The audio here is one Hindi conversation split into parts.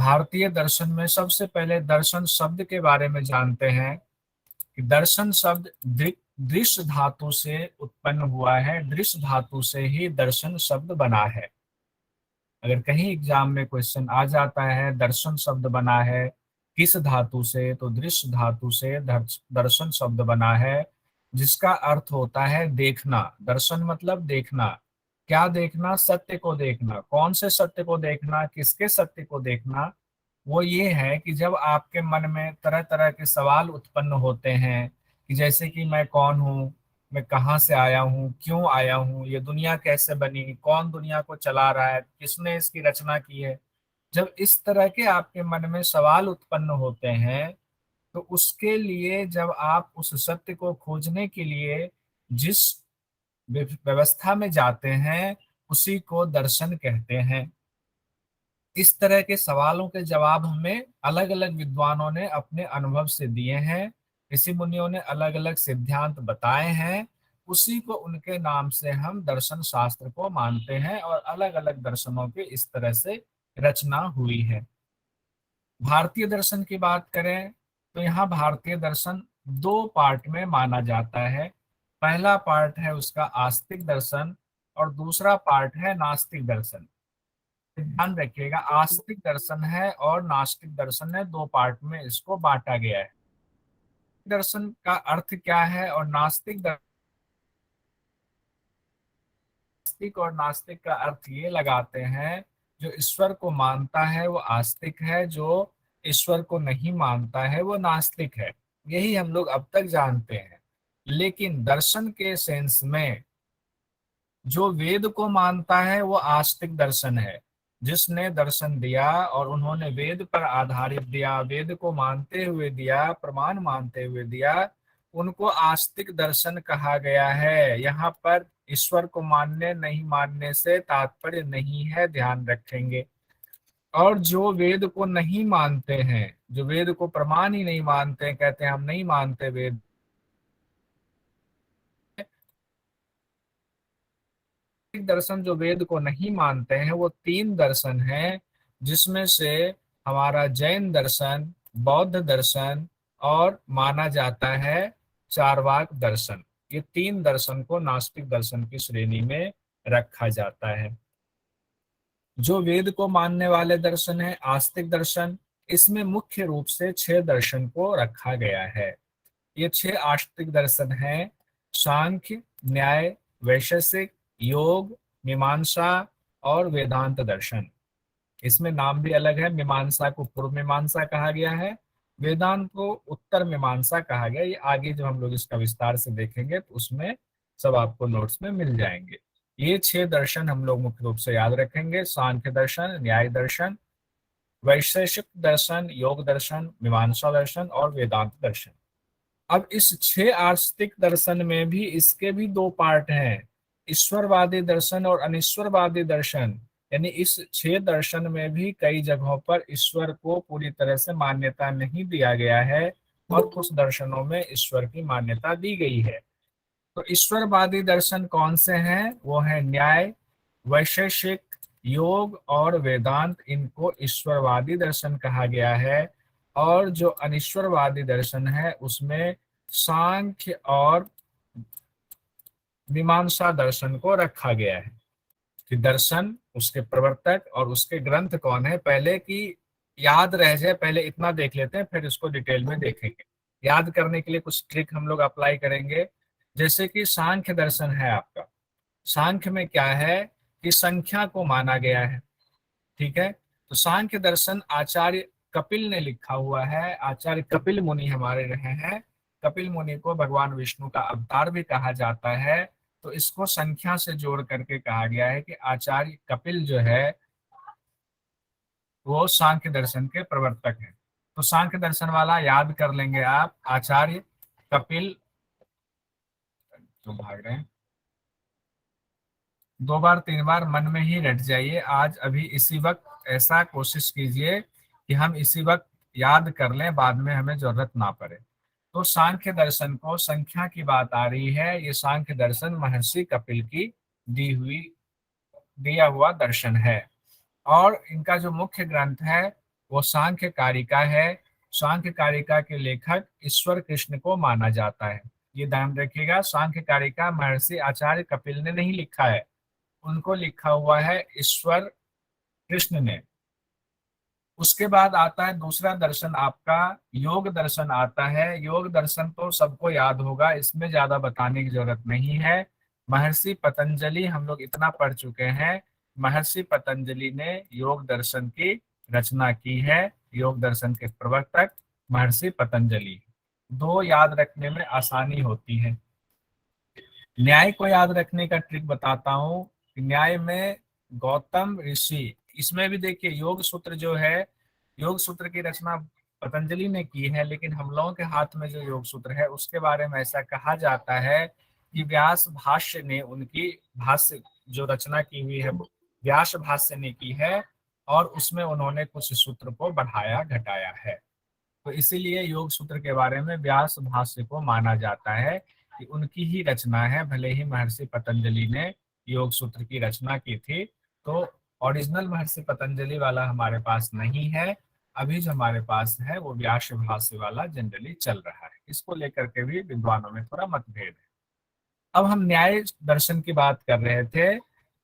भारतीय दर्शन में सबसे पहले दर्शन शब्द के बारे में जानते हैं कि दर्शन शब्द दृश्य धातु से उत्पन्न हुआ है। दृश्य धातु से ही दर्शन शब्द बना है। अगर कहीं एग्जाम में क्वेश्चन आ जाता है दर्शन शब्द बना है किस धातु से, तो दृश्य धातु से दर्शन शब्द बना है, जिसका अर्थ होता है देखना। दर्शन मतलब देखना। क्या देखना? सत्य को देखना। कौन से सत्य को देखना? किसके सत्य को देखना? वो ये है कि जब आपके मन में तरह तरह के सवाल उत्पन्न होते हैं कि जैसे कि मैं कौन हूँ, मैं कहाँ से आया हूँ, क्यों आया हूँ, ये दुनिया कैसे बनी, कौन दुनिया को चला रहा है, किसने इसकी रचना की है। जब इस तरह के आपके मन में सवाल उत्पन्न होते हैं तो उसके लिए जब आप उस सत्य को खोजने के लिए जिस व्यवस्था में जाते हैं उसी को दर्शन कहते हैं। इस तरह के सवालों के जवाब हमें अलग अलग विद्वानों ने अपने अनुभव से दिए हैं। ऋषि मुनियों ने अलग अलग सिद्धांत बताए हैं। उसी को उनके नाम से हम दर्शन शास्त्र को मानते हैं और अलग अलग दर्शनों की इस तरह से रचना हुई है। भारतीय दर्शन की बात करें तो यहाँ भारतीय दर्शन दो पार्ट में माना जाता है। पहला पार्ट है उसका आस्तिक दर्शन और दूसरा पार्ट है नास्तिक दर्शन। ध्यान रखिएगा, आस्तिक दर्शन है और नास्तिक दर्शन है, दो पार्ट में इसको बांटा गया है। दर्शन का अर्थ क्या है और नास्तिक और नास्तिक का अर्थ ये लगाते हैं, जो ईश्वर को मानता है वो आस्तिक है, जो ईश्वर को नहीं मानता है वो नास्तिक है। यही हम लोग अब तक जानते हैं। लेकिन दर्शन के सेंस में जो वेद को मानता है वो आस्तिक दर्शन है। जिसने दर्शन दिया और उन्होंने वेद पर आधारित दिया, वेद को मानते हुए दिया, प्रमाण मानते हुए दिया, उनको आस्तिक दर्शन कहा गया है। यहाँ पर ईश्वर को मानने नहीं मानने से तात्पर्य नहीं है, ध्यान रखेंगे। और जो वेद को नहीं मानते हैं, जो वेद को प्रमाण ही नहीं मानते, कहते हैं हम नहीं मानते वेद, दर्शन जो वेद को नहीं मानते हैं वो तीन दर्शन हैं, जिसमें से हमारा जैन दर्शन, बौद्ध दर्शन और माना जाता है चार्वाक दर्शन। ये तीन दर्शन को नास्तिक दर्शन की श्रेणी में रखा जाता है। जो वेद को मानने वाले दर्शन है आस्तिक दर्शन, इसमें मुख्य रूप से छह दर्शन को रखा गया है। ये छह आस्तिक दर्शन हैं: सांख्य, न्याय, वैशेषिक, योग, मीमांसा और वेदांत दर्शन। इसमें नाम भी अलग है। मीमांसा को पूर्व मीमांसा कहा गया है, वेदांत को उत्तर मीमांसा कहा गया। ये आगे जब हम लोग इसका विस्तार से देखेंगे तो उसमें सब आपको नोट्स में मिल जाएंगे। ये छह दर्शन हम लोग मुख्य रूप से याद रखेंगे: सांख्य दर्शन, न्याय दर्शन, वैशेषिक दर्शन, योग दर्शन, मीमांसा दर्शन और वेदांत दर्शन। अब इस छह आस्तिक दर्शन में भी इसके भी दो पार्ट हैं, ईश्वरवादी दर्शन और अनिश्वरवादी दर्शन। यानी इस छह दर्शन में भी कई जगहों पर ईश्वर को पूरी तरह से मान्यता नहीं दिया गया है और कुछ दर्शनों में ईश्वर की मान्यता दी गई है। तो ईश्वरवादी दर्शन कौन से हैं? वो है न्याय, वैशेषिक, योग और वेदांत। इनको ईश्वरवादी दर्शन कहा गया है। और जो अनिश्वरवादी दर्शन है उसमें सांख्य और मीमांसा दर्शन को रखा गया है। कि दर्शन, उसके प्रवर्तक और उसके ग्रंथ कौन है, पहले की याद रह जाए, पहले इतना देख लेते हैं फिर इसको डिटेल में देखेंगे। याद करने के लिए कुछ ट्रिक हम लोग अप्लाई करेंगे। जैसे कि सांख्य दर्शन है आपका, सांख्य में क्या है कि संख्या को माना गया है। ठीक है, तो सांख्य दर्शन आचार्य कपिल ने लिखा हुआ है। आचार्य कपिल मुनि हमारे रहे हैं। कपिल मुनि को भगवान विष्णु का अवतार भी कहा जाता है। तो इसको संख्या से जोड़ करके कहा गया है कि आचार्य कपिल जो है वो सांख्य दर्शन के प्रवर्तक हैं। तो सांख्य दर्शन वाला याद कर लेंगे आप, आचार्य कपिल। तो भाग रहे हैं, दो बार तीन बार मन में ही रट जाइए। आज अभी इसी वक्त ऐसा कोशिश कीजिए कि हम इसी वक्त याद कर लें, बाद में हमें जरूरत ना पड़े। तो सांख्य दर्शन को, संख्या की बात आ रही है, ये सांख्य दर्शन महर्षि कपिल की दिया हुआ दर्शन है। और इनका जो मुख्य ग्रंथ है वो सांख्य कारिका है। सांख्य कारिका के लेखक ईश्वर कृष्ण को माना जाता है। ये ध्यान रखिएगा, सांख्य कारिका महर्षि आचार्य कपिल ने नहीं लिखा है, उनको लिखा हुआ है ईश्वर कृष्ण ने। उसके बाद आता है दूसरा दर्शन आपका योग दर्शन आता है। योग दर्शन तो सबको याद होगा, इसमें ज्यादा बताने की जरूरत नहीं है। महर्षि पतंजलि, हम लोग इतना पढ़ चुके हैं, महर्षि पतंजलि ने योग दर्शन की रचना की है। योग दर्शन के प्रवर्तक महर्षि पतंजलि। दो याद रखने में आसानी होती है। न्याय को याद रखने का ट्रिक बताता हूँ। न्याय में गौतम ऋषि, इसमें भी देखिए योग सूत्र जो है, योग सूत्र की रचना पतंजलि ने की है, लेकिन हम लोगों के हाथ में जो योग सूत्र है उसके बारे में ऐसा कहा जाता है कि व्यास भाष्य ने उनकी भाष्य जो रचना की हुई है व्यास भाष्य ने की है, और उसमें उन्होंने कुछ सूत्र को बढ़ाया घटाया है। तो इसीलिए योग सूत्र के बारे में व्यास भाष्य को माना जाता है कि उनकी ही रचना है, भले ही महर्षि पतंजलि ने योग सूत्र की रचना की थी। तो ओरिजिनल महर्षि पतंजलि वाला हमारे पास नहीं है, अभी जो हमारे पास है वो व्यास भाष्य वाला जनरली चल रहा है। इसको लेकर के भी विद्वानों में थोड़ा मतभेद है। अब हम न्याय दर्शन की बात कर रहे थे।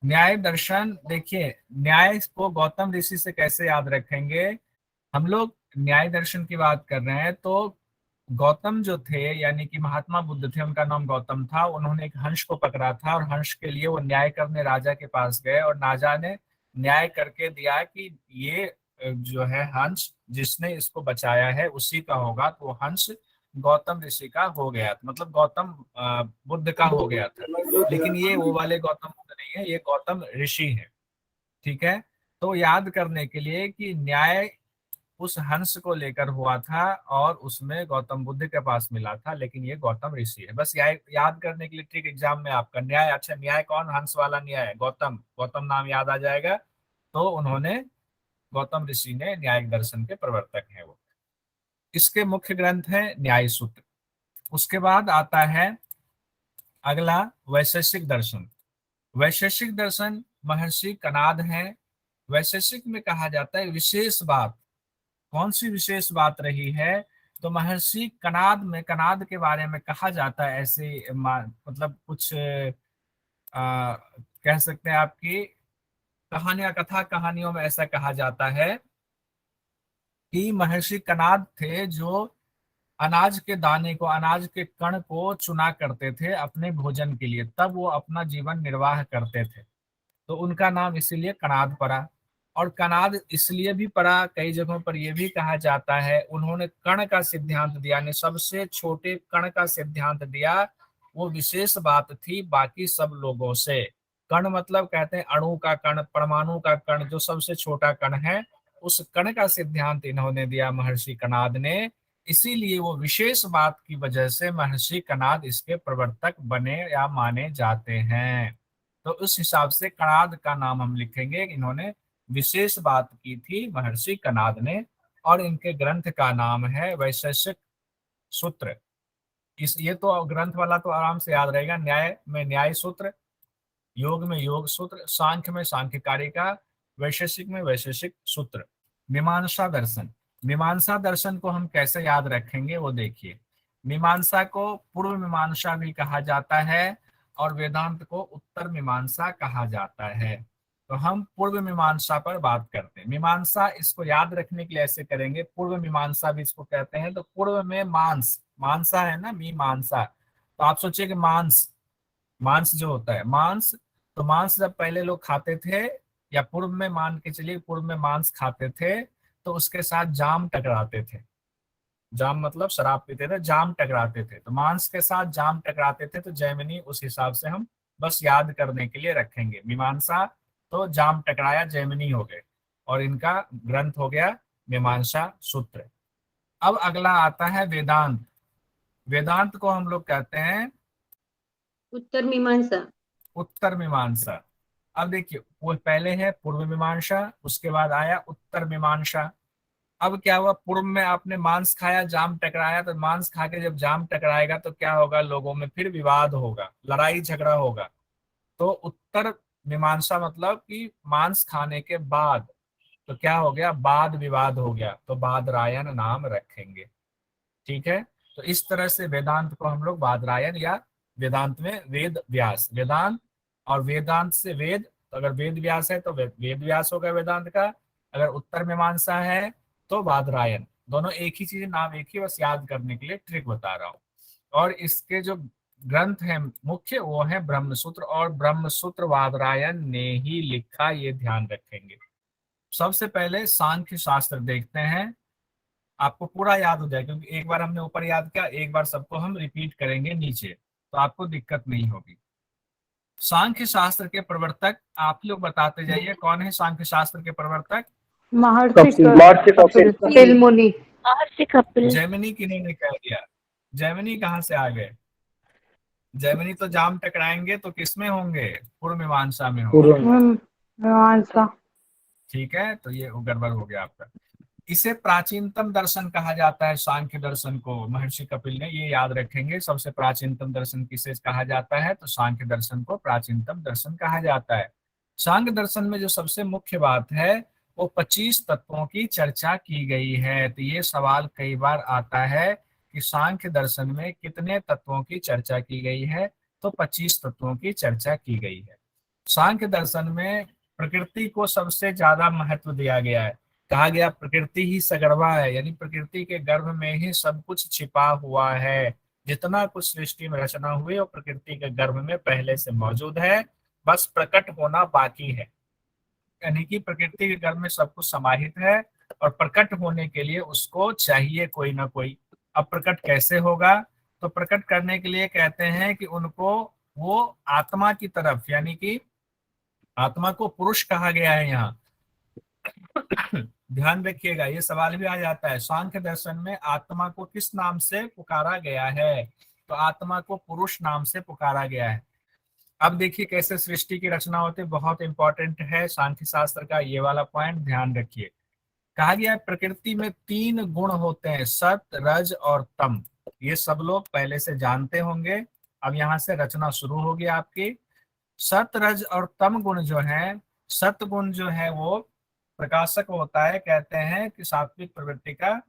न्याय दर्शन देखिए, न्याय को गौतम ऋषि से कैसे याद रखेंगे। हम लोग न्याय दर्शन की बात कर रहे हैं तो गौतम जो थे, यानी कि महात्मा बुद्ध थे, उनका नाम गौतम था। उन्होंने एक हंस को पकड़ा था और हंस के लिए वो न्याय करने राजा के पास गए, और राजा ने न्याय करके दिया कि ये जो है हंस जिसने इसको बचाया है उसी का होगा। तो वो हंस गौतम ऋषि का हो गया था, मतलब गौतम बुद्ध का हो गया था। लेकिन ये वो वाले गौतम बुद्ध नहीं है, ये गौतम ऋषि है। ठीक है। तो याद करने के लिए कि न्याय उस हंस को लेकर हुआ था और उसमें गौतम बुद्ध के पास मिला था, लेकिन ये गौतम ऋषि है। बस याद करने के लिए ट्रिक एग्जाम में आपका न्याय, अच्छा न्याय कौन, हंस वाला न्याय है गौतम, गौतम नाम याद आ जाएगा। तो उन्होंने, गौतम ऋषि ने न्यायिक दर्शन के प्रवर्तक हैं वो। इसके मुख्य ग्रंथ है न्याय सूत्र। उसके बाद आता है अगला वैशेषिक दर्शन। वैशेषिक दर्शन महर्षि कणाद है। वैशेषिक में कहा जाता है विशेष बात, कौन सी विशेष बात रही है। तो महर्षि कणाद में, कणाद के बारे में कहा जाता है ऐसे मतलब कुछ कह सकते हैं आपकी कहानियां, कथा कहानियों में ऐसा कहा जाता है कि महर्षि कणाद थे जो अनाज के दाने को, अनाज के कण को चुना करते थे अपने भोजन के लिए, तब वो अपना जीवन निर्वाह करते थे। तो उनका नाम इसीलिए कणाद पड़ा। और कणाद इसलिए भी पड़ा, कई जगहों पर यह भी कहा जाता है उन्होंने कण का सिद्धांत दिया, यानी सबसे छोटे कण का सिद्धांत दिया। वो विशेष बात थी बाकी सब लोगों से। कण मतलब कहते हैं अणु का कण, परमाणु का कण, जो सबसे छोटा कण है, उस कण का सिद्धांत इन्होंने दिया महर्षि कणाद ने। इसीलिए वो विशेष बात की वजह से महर्षि कणाद इसके प्रवर्तक बने या माने जाते हैं। तो उस हिसाब से कणाद का नाम हम लिखेंगे, इन्होंने विशेष बात की थी महर्षि कणाद ने। और इनके ग्रंथ का नाम है वैशेषिक सूत्र। इस ये तो ग्रंथ वाला तो आराम से याद रहेगा। न्याय में न्याय सूत्र, योग में योग सूत्र, सांख्य में सांख्य कारिका, वैशेषिक में वैशेषिक सूत्र। मीमांसा दर्शन, मीमांसा दर्शन को हम कैसे याद रखेंगे वो देखिए। मीमांसा को पूर्व मीमांसा भी कहा जाता है और वेदांत को उत्तर मीमांसा कहा जाता है। तो हम पूर्व मीमांसा पर बात करते हैं। मीमांसा, इसको याद रखने के लिए ऐसे करेंगे, पूर्व मीमांसा भी इसको कहते हैं। तो पूर्व में मांस, मांसा है ना, मीमांसा। तो आप सोचिए कि मांस, मांस जो होता है मांस, तो मांस जब पहले लोग खाते थे, या पूर्व में मान के चलिए पूर्व में मांस खाते थे, तो उसके साथ जाम टकराते थे। जाम मतलब शराब पीते थे, जाम टकराते थे, तो मांस के साथ जाम टकराते थे। तो जैमिनी उस हिसाब से हम बस याद करने के लिए रखेंगे। मीमांसा तो जाम टकराया, जैमिनी हो गए, और इनका ग्रंथ हो गया मीमांसा सूत्र। अब अगला आता है वेदांत। वेदांत को हम लोग कहते हैं उत्तर मीमांसा। उत्तर मीमांसा। अब देखिए, वो पहले है पूर्व मीमांसा, उसके बाद आया उत्तर मीमांसा। अब क्या हुआ, पूर्व में आपने मांस खाया, जाम टकराया, तो मांस खा के जब जाम टकराएगा तो क्या होगा, लोगों में फिर विवाद होगा, लड़ाई झगड़ा होगा। तो उत्तर मीमांसा मतलब कि मांस खाने के बाद तो क्या हो गया, वाद विवाद हो गया, तो बादरायण नाम रखेंगे। ठीक है, तो इस तरह से वेदांत को हम लोग बादरायण, या वेदांत में वेद व्यास, वेदांत और वेदांत से वेद, तो अगर वेद व्यास है तो वेद व्यास होगा वेदांत का, अगर उत्तर मीमांसा है तो बादरायण। दोनों एक ही चीज, नाम एक ही, बस याद करने के लिए ट्रिक बता रहा हूँ। और इसके जो ग्रंथ है मुख्य, वो है ब्रह्मसूत्र, और ब्रह्मसूत्र बादरायण ने ही लिखा, ये ध्यान रखेंगे। सबसे पहले सांख्य शास्त्र देखते हैं, आपको पूरा याद हो जाए, क्योंकि एक बार हमने ऊपर याद किया, एक बार सबको हम रिपीट करेंगे नीचे, तो आपको दिक्कत नहीं होगी। सांख्य शास्त्र के प्रवर्तक आप लोग बताते जाइए, कौन है सांख्य शास्त्र के प्रवर्तक? महर्षि कपिल। कपिल मुनि। महर्षि कपिल। जैमिनी किन्हीं ने कह दिया, जैमिनी कहाँ से आ गए? जैमिनी तो जाम टकराएंगे तो किसमें होंगे? पूर्व मीमांसा में होंगे। मीमांसा। ठीक है, तो ये गड़बड़ हो गया आपका। इसे प्राचीनतम दर्शन कहा जाता है, सांख्य दर्शन को महर्षि कपिल ने, ये याद रखेंगे। सबसे प्राचीनतम दर्शन किसे कहा जाता है? तो सांख्य दर्शन को प्राचीनतम दर्शन कहा जाता है। सांख्य दर्शन में जो सबसे मुख्य बात है, वो 25 तत्वों की चर्चा की गई है। तो ये सवाल कई बार आता है कि सांख्य दर्शन में कितने तत्वों की चर्चा की गई है? तो 25 तत्वों की चर्चा की गई है। सांख्य दर्शन में प्रकृति को सबसे ज्यादा महत्व दिया गया है। कहा गया प्रकृति ही सगर्भा है, यानी प्रकृति के गर्भ में ही सब कुछ छिपा हुआ है। जितना कुछ सृष्टि में रचना हुई वो प्रकृति के गर्भ में पहले से मौजूद है, बस प्रकट होना बाकी है। यानी कि प्रकृति के गर्भ में सब कुछ समाहित है, और प्रकट होने के लिए उसको चाहिए कोई ना कोई। अब प्रकट कैसे होगा? तो प्रकट करने के लिए कहते हैं कि उनको वो आत्मा की तरफ, यानी कि आत्मा को पुरुष कहा गया है यहाँ। ध्यान रखिएगा, ये सवाल भी आ जाता है, सांख्य दर्शन में आत्मा को किस नाम से पुकारा गया है? तो आत्मा को पुरुष नाम से पुकारा गया है। अब देखिए कैसे सृष्टि की रचना होती है, बहुत इंपॉर्टेंट है सांख्य शास्त्र का ये वाला पॉइंट, ध्यान रखिए। कहा गया है प्रकृति में 3 गुण होते हैं, सत, रज और तम। ये सब लोग पहले से जानते होंगे। अब यहाँ से रचना शुरू होगी आपकी। सत, रज और तम गुण जो है, सत गुण जो है वो प्रकाशक होता है, कहते हैं कि सात्विक प्रवृत्ति का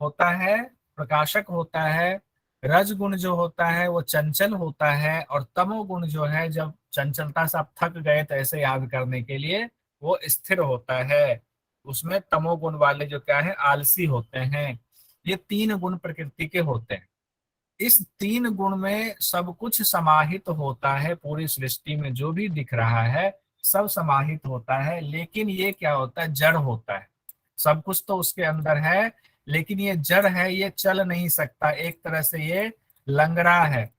होता है, प्रकाशक होता है। रज गुण जो होता है वो चंचल होता है, और तमो गुण जो है, जब चंचलता से आप थक गए तो ऐसे याद करने के लिए, वो स्थिर होता है। उसमें तमोगुण वाले जो क्या है, आलसी होते हैं। ये 3 गुण प्रकृति के होते हैं। इस 3 गुण में सब कुछ समाहित होता है, पूरी सृष्टि में जो भी दिख रहा है सब समाहित होता है। लेकिन ये क्या होता है, जड़ होता है। सब कुछ तो उसके अंदर है, लेकिन ये जड़ है, ये चल नहीं सकता, एक तरह से ये लंगड़ा है।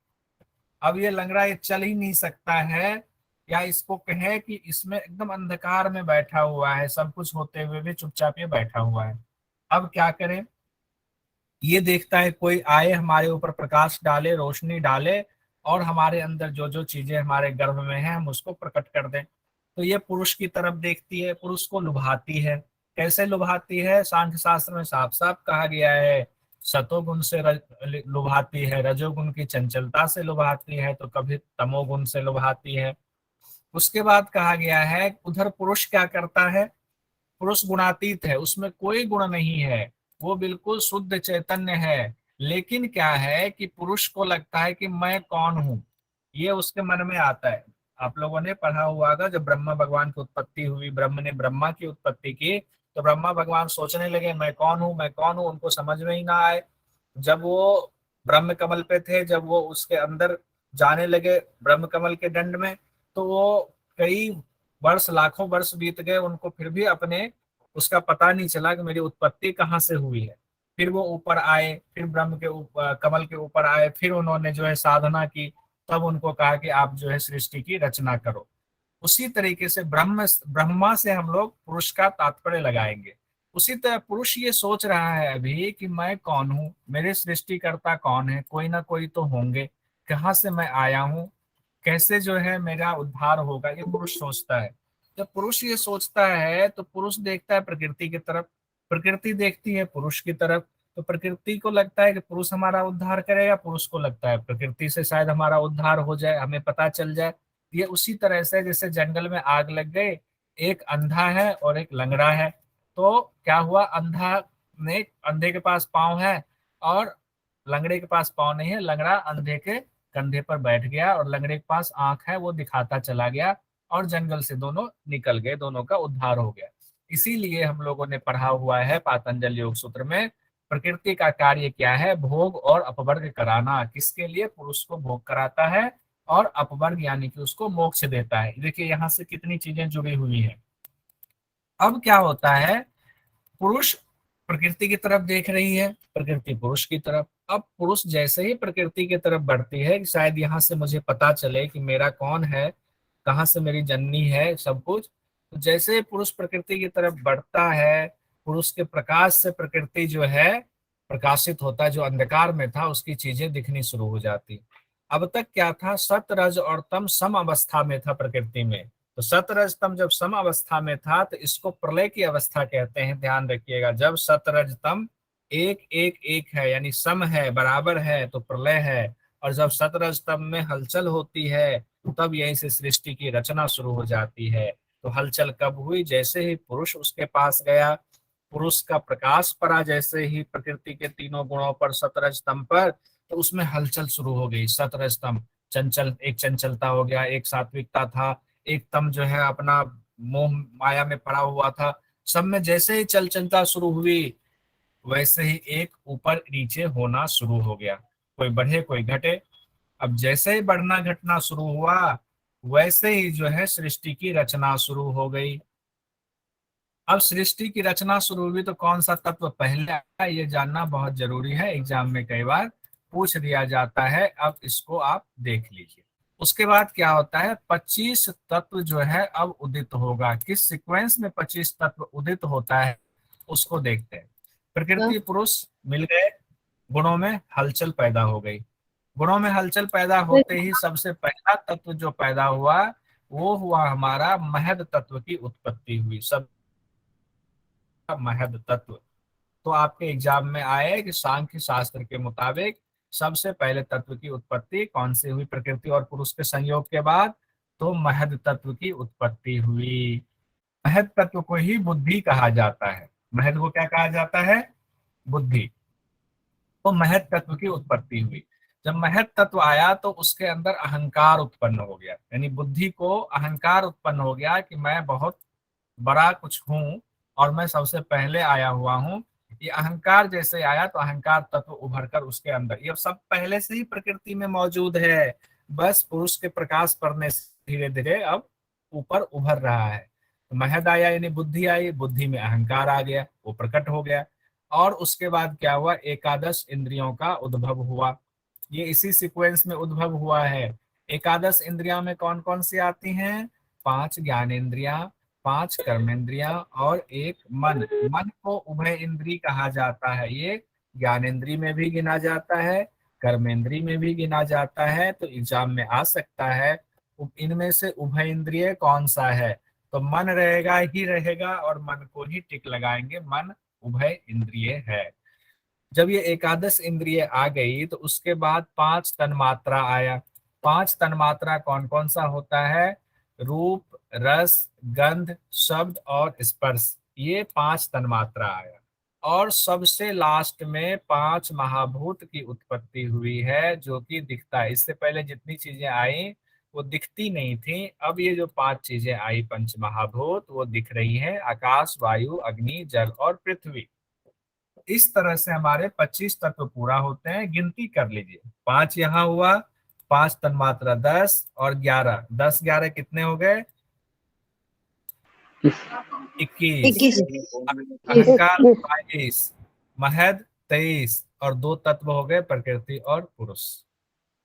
अब ये लंगड़ा, ये चल ही नहीं सकता है, या इसको कहे कि इसमें एकदम अंधकार में बैठा हुआ है, सब कुछ होते हुए भी चुपचाप ये बैठा हुआ है। अब क्या करें? ये देखता है कोई आए, हमारे ऊपर प्रकाश डाले, रोशनी डाले, और हमारे अंदर जो जो चीजें हमारे गर्भ में है हम उसको प्रकट कर दें। तो ये पुरुष की तरफ देखती है, पुरुष को लुभाती है। कैसे लुभाती है? सांख्य शास्त्र में साफ साफ कहा गया है, सतोगुण से लुभाती है, रजोगुण की चंचलता से लुभाती है, तो कभी तमोगुण से लुभाती है। उसके बाद कहा गया है उधर पुरुष क्या करता है? पुरुष गुणातीत है, उसमें कोई गुण नहीं है, वो बिल्कुल शुद्ध चैतन्य है। लेकिन क्या है कि पुरुष को लगता है कि मैं कौन हूं, ये उसके मन में आता है। आप लोगों ने पढ़ा हुआ होगा, जब ब्रह्मा भगवान की उत्पत्ति हुई, ब्रह्म ने ब्रह्मा की उत्पत्ति की, तो ब्रह्मा भगवान सोचने लगे मैं कौन हूं, मैं कौन हूं, उनको समझ में ही ना आए। जब वो ब्रह्म कमल पे थे, जब वो उसके अंदर जाने लगे ब्रह्म कमल के दंड में, तो वो कई वर्ष, लाखों वर्ष बीत गए, उनको फिर भी अपने उसका पता नहीं चला कि मेरी उत्पत्ति कहाँ से हुई है। फिर वो ऊपर आए, फिर ब्रह्म के कमल के ऊपर आए, फिर उन्होंने जो है साधना की, तब उनको कहा कि आप जो है सृष्टि की रचना करो। उसी तरीके से ब्रह्मा से हम लोग पुरुष का तात्पर्य लगाएंगे। उसी तरह पुरुष ये सोच रहा है अभी कि मैं कौन हूँ, मेरे सृष्टिकर्ता कौन है, कोई ना कोई तो होंगे, कहाँ से मैं आया हूँ, कैसे जो है मेरा उद्धार होगा, ये पुरुष सोचता है। जब पुरुष ये सोचता है तो पुरुष देखता है प्रकृति की तरफ, प्रकृति देखती है पुरुष की तरफ। तो प्रकृति को लगता है कि पुरुष हमारा उद्धार करेगा, पुरुष को लगता है प्रकृति से शायद हमारा उद्धार हो जाए, हमें पता चल जाए। ये उसी तरह से जैसे जंगल में आग लग गई, एक अंधा है और एक लंगड़ा है। तो क्या हुआ, अंधे के पास पाँव है और लंगड़े के पास पाँव नहीं है, लंगड़ा अंधे के कंधे पर बैठ गया और लंगड़े के पास आंख है, वो दिखाता चला गया और जंगल से दोनों निकल गए, दोनों का उद्धार हो गया। इसीलिए हम लोगों ने पढ़ा हुआ है पातंजल योग सूत्र में, प्रकृति का कार्य क्या है, भोग और अपवर्ग कराना। किसके लिए? पुरुष को भोग कराता है और अपवर्ग यानी कि उसको मोक्ष देता है। देखिए यहाँ से कितनी चीजें जुड़ी हुई हैं। अब क्या होता है, पुरुष प्रकृति की तरफ देख रही है, प्रकृति पुरुष की तरफ। अब पुरुष जैसे ही प्रकृति की तरफ बढ़ती है कि शायद यहाँ से मुझे पता चले कि मेरा कौन है, कहाँ से मेरी जननी है, सब कुछ, तो जैसे ही पुरुष प्रकृति की तरफ बढ़ता है, पुरुष के प्रकाश से प्रकृति जो है प्रकाशित होता है, जो अंधकार में था उसकी चीजें दिखनी शुरू हो जाती। अब तक क्या था, सत रज और तम सम अवस्था में था प्रकृति में। तो सतरज तम जब सम अवस्था में था तो इसको प्रलय की अवस्था कहते हैं। ध्यान रखिएगा, जब सतरज तम एक एक एक है यानी सम है, बराबर है, तो प्रलय है। और जब सतरज तम में हलचल होती है तब यहीं से सृष्टि की रचना शुरू हो जाती है। तो हलचल कब हुई? जैसे ही पुरुष उसके पास गया, पुरुष का प्रकाश पड़ा जैसे ही प्रकृति के तीनों गुणों पर, सतरज तम पर, तो उसमें हलचल शुरू हो गई। सतरज तम चंचल, एक चंचलता हो गया, एक सात्विकता था, एक तम जो है अपना मोह माया में पड़ा हुआ था। सब में जैसे ही चंचलता शुरू हुई वैसे ही एक ऊपर नीचे होना शुरू हो गया, कोई बढ़े कोई घटे। अब जैसे ही बढ़ना घटना शुरू हुआ वैसे ही जो है सृष्टि की रचना शुरू हो गई। अब सृष्टि की रचना शुरू हुई तो कौन सा तत्व पहले आया ये जानना बहुत जरूरी है, एग्जाम में कई बार पूछ दिया जाता है। अब इसको आप देख लीजिए। उसके बाद क्या होता है, 25 तत्व जो है अब उदित होगा। किस सीक्वेंस में 25 तत्व उदित होता है उसको देखते हैं। प्रकृति पुरुष मिल गए, गुणों में हलचल पैदा हो गई। गुणों में हलचल पैदा होते ही सबसे पहला तत्व जो पैदा हुआ वो हुआ हमारा महद तत्व की उत्पत्ति हुई। सब महद तत्व। तो आपके एग्जाम में आए कि सांख्य शास्त्र के मुताबिक सबसे पहले तत्व की उत्पत्ति कौन से हुई? प्रकृति और पुरुष के संयोग के बाद तो महद तत्व की उत्पत्ति हुई। महद तत्व को ही बुद्धि कहा जाता है। महद को क्या कहा जाता है? बुद्धि। तो महद तत्व की उत्पत्ति हुई। जब महद तत्व आया तो उसके अंदर अहंकार उत्पन्न हो गया, यानी बुद्धि को अहंकार उत्पन्न हो गया कि मैं बहुत बड़ा कुछ हूं और मैं सबसे पहले आया हुआ हूं। ये अहंकार जैसे आया तो अहंकार तत्व उभर कर उसके अंदर, ये सब पहले से ही प्रकृति में मौजूद है, बस पुरुष के प्रकाश पड़ने से धीरे धीरे अब ऊपर उभर रहा है। तो महद आया यानी बुद्धि आई, बुद्धि में अहंकार आ गया, वो प्रकट हो गया। और उसके बाद क्या हुआ, एकादश इंद्रियों का उद्भव हुआ। ये इसी सीक्वेंस में उद्भव हुआ है। एकादश इंद्रियां में कौन कौन सी आती हैं? 5 ज्ञानेंद्रियां, 5 कर्मेंद्रियां और एक मन। मन को उभय इंद्री कहा जाता है। ये ज्ञानेंद्री में भी गिना जाता है, कर्मेंद्री में भी गिना जाता है। तो एग्जाम में आ सकता है इनमें से उभय इंद्रिय कौन सा है? तो मन रहेगा ही रहेगा और मन को ही टिक लगाएंगे, मन उभय इंद्रिय है। जब ये एकादश इंद्रिय आ गई तो उसके बाद 5 तन्मात्रा आया। 5 तन्मात्रा कौन कौन सा होता है? रूप, रस, गंध, शब्द और स्पर्श, ये 5 तन्मात्रा आया। और सबसे लास्ट में 5 महाभूत की उत्पत्ति हुई है, जो कि दिखता है। इससे पहले जितनी चीजें आई वो दिखती नहीं थी, अब ये जो 5 चीजें आई पंच महाभूत वो दिख रही है, आकाश, वायु, अग्नि, जल और पृथ्वी। इस तरह से हमारे 25 तत्व पूरा होते हैं। गिनती कर लीजिए, 5 यहाँ हुआ, 5 तन्मात्रा 10 और 11, 10 11 कितने हो गए? 21। अहंकार 22, महद 23 और 2 तत्व हो गए प्रकृति और पुरुष।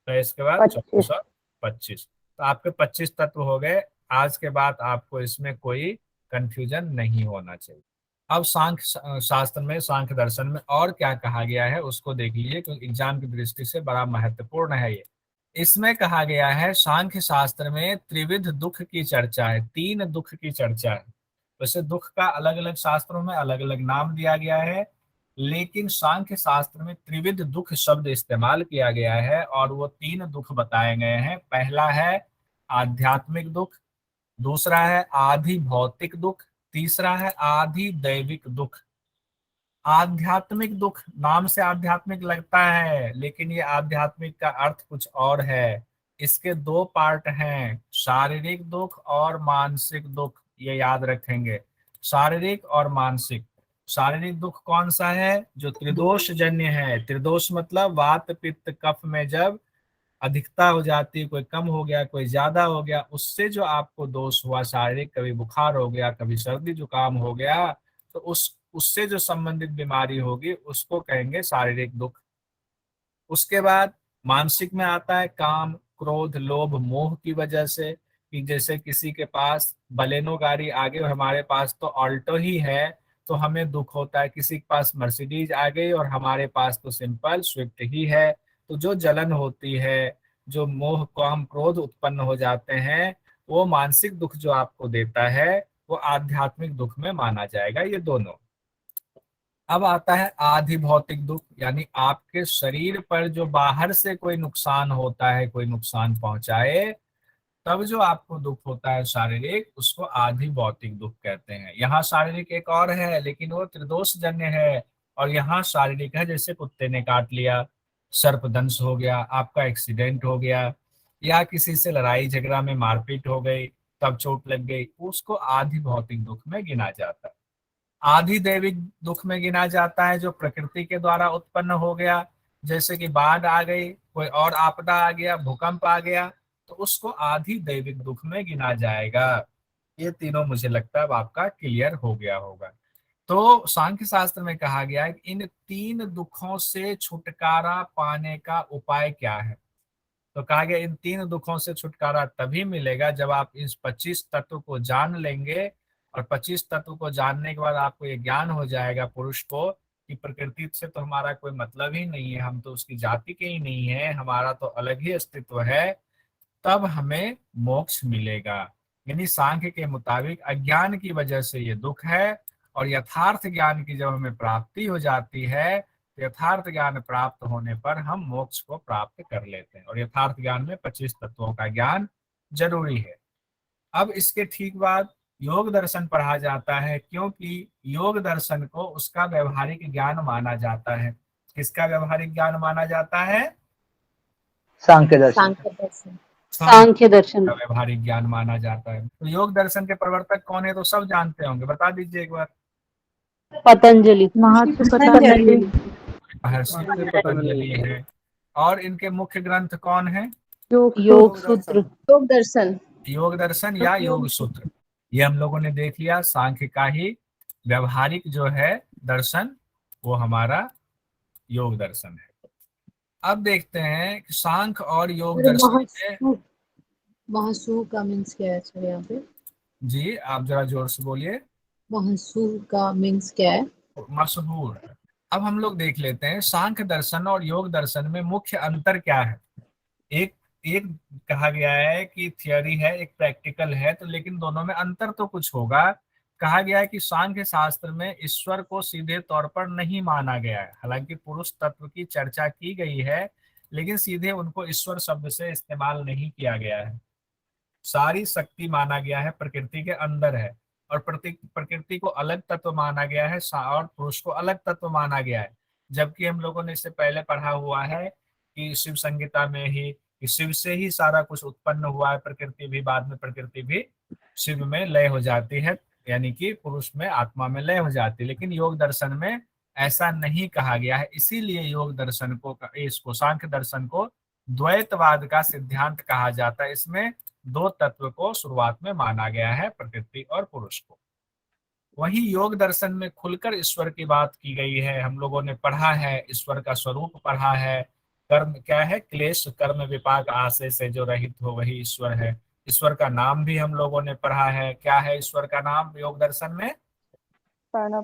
तो इसके बाद 24 और 25, तो आपके 25 तत्व हो गए। आज के बाद आपको इसमें कोई कंफ्यूजन नहीं होना चाहिए। अब सांख्य शास्त्र में, सांख्य दर्शन में और क्या कहा गया है उसको देख लीजिए, क्योंकि एग्जाम की दृष्टि से बड़ा महत्वपूर्ण है ये। इसमें कहा गया है सांख्य शास्त्र में त्रिविध दुख की चर्चा है, 3 दुख की चर्चा है। वैसे दुख का अलग अलग शास्त्रों में अलग अलग नाम दिया गया है, लेकिन सांख्य शास्त्र में त्रिविध दुख शब्द इस्तेमाल किया गया है और वो 3 दुख बताए गए हैं। पहला है आध्यात्मिक दुख, दूसरा है आधि भौतिक दुख, तीसरा है आधि दैविक दुख। आध्यात्मिक दुख, नाम से आध्यात्मिक लगता है लेकिन ये आध्यात्मिक का अर्थ कुछ और है। इसके दो पार्ट हैं, शारीरिक दुख और मानसिक दुख, ये याद रखेंगे, शारीरिक और मानसिक। शारीरिक दुख कौन सा है? जो त्रिदोष जन्य है। त्रिदोष मतलब वात पित्त कफ में जब अधिकता हो जाती है, कोई कम हो गया कोई ज्यादा हो गया, उससे जो आपको दोष हुआ शारीरिक, कभी बुखार हो गया कभी सर्दी जुकाम हो गया, तो उससे जो संबंधित बीमारी होगी उसको कहेंगे शारीरिक दुख। उसके बाद मानसिक में आता है काम क्रोध लोभ मोह की वजह से, कि जैसे किसी के पास बलेनो गाड़ी आ गई और हमारे पास तो ऑल्टो ही है तो हमें दुख होता है, किसी के पास मर्सिडीज आ गई और हमारे पास तो सिंपल स्विफ्ट ही है, तो जो जलन होती है, जो मोह काम क्रोध उत्पन्न हो जाते हैं, वो मानसिक दुख जो आपको देता है वो आध्यात्मिक दुख में माना जाएगा, ये दोनों। अब आता है आधि भौतिक दुख, यानी आपके शरीर पर जो बाहर से कोई नुकसान होता है, कोई नुकसान पहुंचाए, तब जो आपको दुख होता है शारीरिक, उसको आधि भौतिक दुख कहते हैं। यहाँ शारीरिक एक और है लेकिन वो त्रिदोष जन्य है, और यहाँ शारीरिक है जैसे कुत्ते ने काट लिया, सर्पदंश हो गया, आपका एक्सीडेंट हो गया, या किसी से लड़ाई झगड़ा में मारपीट हो गई तब चोट लग गई, उसको आधि भौतिक दुख में गिना जाता है। आधि दैविक दुख में गिना जाता है जो प्रकृति के द्वारा उत्पन्न हो गया, जैसे कि बाढ़ आ गई, कोई और आपदा आ गया, भूकंप आ गया, तो उसको आधि दैविक दुख में गिना जाएगा। ये तीनों मुझे लगता है अब आपका क्लियर हो गया होगा। तो सांख्य शास्त्र में कहा गया है कि इन तीन दुखों से छुटकारा पाने का उपाय क्या है। तो कहा गया इन तीन दुखों से छुटकारा तभी मिलेगा जब आप इस 25 तत्व को जान लेंगे, और 25 तत्व को जानने के बाद आपको ये ज्ञान हो जाएगा पुरुष को कि प्रकृति से तो हमारा कोई मतलब ही नहीं है, हम तो उसकी जाति के ही नहीं है, हमारा तो अलग ही अस्तित्व है, तब हमें मोक्ष मिलेगा। यानी सांख्य के मुताबिक अज्ञान की वजह से ये दुख है, और यथार्थ ज्ञान की जब हमें प्राप्ति हो जाती है, तो यथार्थ ज्ञान प्राप्त होने पर हम मोक्ष को प्राप्त कर लेते हैं, और यथार्थ ज्ञान में 25 तत्वों का ज्ञान जरूरी है। अब इसके ठीक बाद योग दर्शन पढ़ा जाता है, क्योंकि योग दर्शन को उसका व्यवहारिक ज्ञान माना जाता है। किसका व्यवहारिक ज्ञान माना जाता है? सांख्य दर्शन। सांख्य दर्शन। सांख्य दर्शन। का व्यवहारिक ज्ञान माना जाता है। तो योग दर्शन के प्रवर्तक कौन है तो सब जानते होंगे, बता दीजिए एक बार। पतंजलि। महर्षि पतंजलि। महर्षि पतंजलि है। और इनके मुख्य ग्रंथ कौन है? योग सूत्र। योग दर्शन। योग दर्शन या योग सूत्र, ये हम लोगों ने देख लिया। सांख्य का ही व्यवहारिक जो है दर्शन, वो हमारा योग दर्शन है। अब देखते हैं कि सांख्य और योग दर्शन में, महासु का मीन्स क्या है सर यहाँ पे? जी आप जरा जोर से बोलिए। महासु का मीन्स क्या है? मशहूर। अब हम लोग देख लेते हैं सांख्य दर्शन और योग दर्शन में मुख्य अंतर क्या है। एक एक कहा गया है कि थियोरी है, एक प्रैक्टिकल है, तो लेकिन दोनों में अंतर तो कुछ होगा। कहा गया है कि सांख्य शास्त्र में ईश्वर को सीधे तौर पर नहीं माना गया है, हालांकि पुरुष तत्व की चर्चा की गई है, लेकिन सीधे उनको ईश्वर शब्द से इस्तेमाल नहीं किया गया है। सारी शक्ति माना गया है प्रकृति के अंदर है, और प्रकृति को अलग तत्व माना गया है, और पुरुष को अलग तत्व माना गया है। जबकि हम लोगों ने इससे पहले पढ़ा हुआ है कि शिव संहिता में ही, कि शिव से ही सारा कुछ उत्पन्न हुआ है, प्रकृति भी, बाद में प्रकृति भी शिव में लय हो जाती है, यानी कि पुरुष में आत्मा में लय हो जाती है। लेकिन योग दर्शन में ऐसा नहीं कहा गया है, इसीलिए योग दर्शन को, इसको सांख्य दर्शन को द्वैतवाद का सिद्धांत कहा जाता है। इसमें दो तत्व को शुरुआत में माना गया है, प्रकृति और पुरुष को। वहीं योग दर्शन में खुलकर ईश्वर की बात की गई है, हम लोगों ने पढ़ा है, ईश्वर का स्वरूप पढ़ा है। कर्म क्या है? क्लेश कर्म विपाक आशय से जो रहित हो वही ईश्वर है। ईश्वर का नाम भी हम लोगों ने पढ़ा है, क्या है ईश्वर का नाम योग दर्शन में? प्रणव।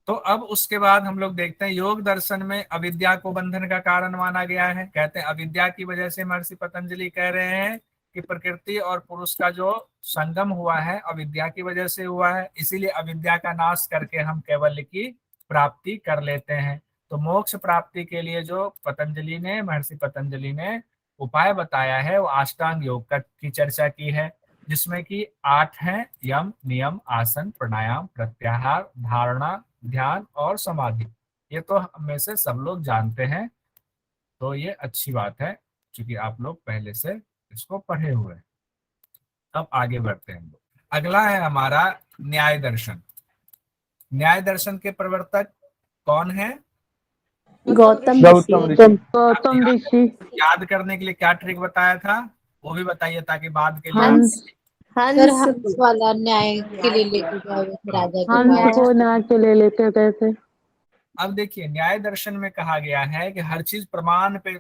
तो अब उसके बाद हम लोग देखते हैं योग दर्शन में अविद्या को बंधन का कारण माना गया है। कहते हैं अविद्या की वजह से, महर्षि पतंजलि कह रहे हैं कि प्रकृति और पुरुष का जो संगम हुआ है अविद्या की वजह से हुआ है, इसीलिए अविद्या का नाश करके हम केवल की प्राप्ति कर लेते हैं। तो मोक्ष प्राप्ति के लिए जो महर्षि पतंजलि ने उपाय बताया है वो अष्टांग योग की चर्चा की है, जिसमें कि 8 हैं: यम, नियम, आसन, प्राणायाम, प्रत्याहार, धारणा, ध्यान और समाधि। ये तो हम में से सब लोग जानते हैं, तो ये अच्छी बात है क्योंकि आप लोग पहले से इसको पढ़े हुए हैं। अब आगे बढ़ते हैं हम लोग। अगला है हमारा न्याय दर्शन। न्याय दर्शन के प्रवर्तक कौन है? गौतम गौतम ऋषि। ऋषि। गौतम ऋषि। याद करने के लिए क्या ट्रिक बताया था वो भी बताइए, ताकि बाद के लिए हंस। सर हंस वाला न्याय के लिए लेके गए हुए थे राजा के हंस पास। को नाच के ले लेते थे ऐसे। अब देखिए, न्याय दर्शन में कहा गया है कि हर चीज प्रमाण पे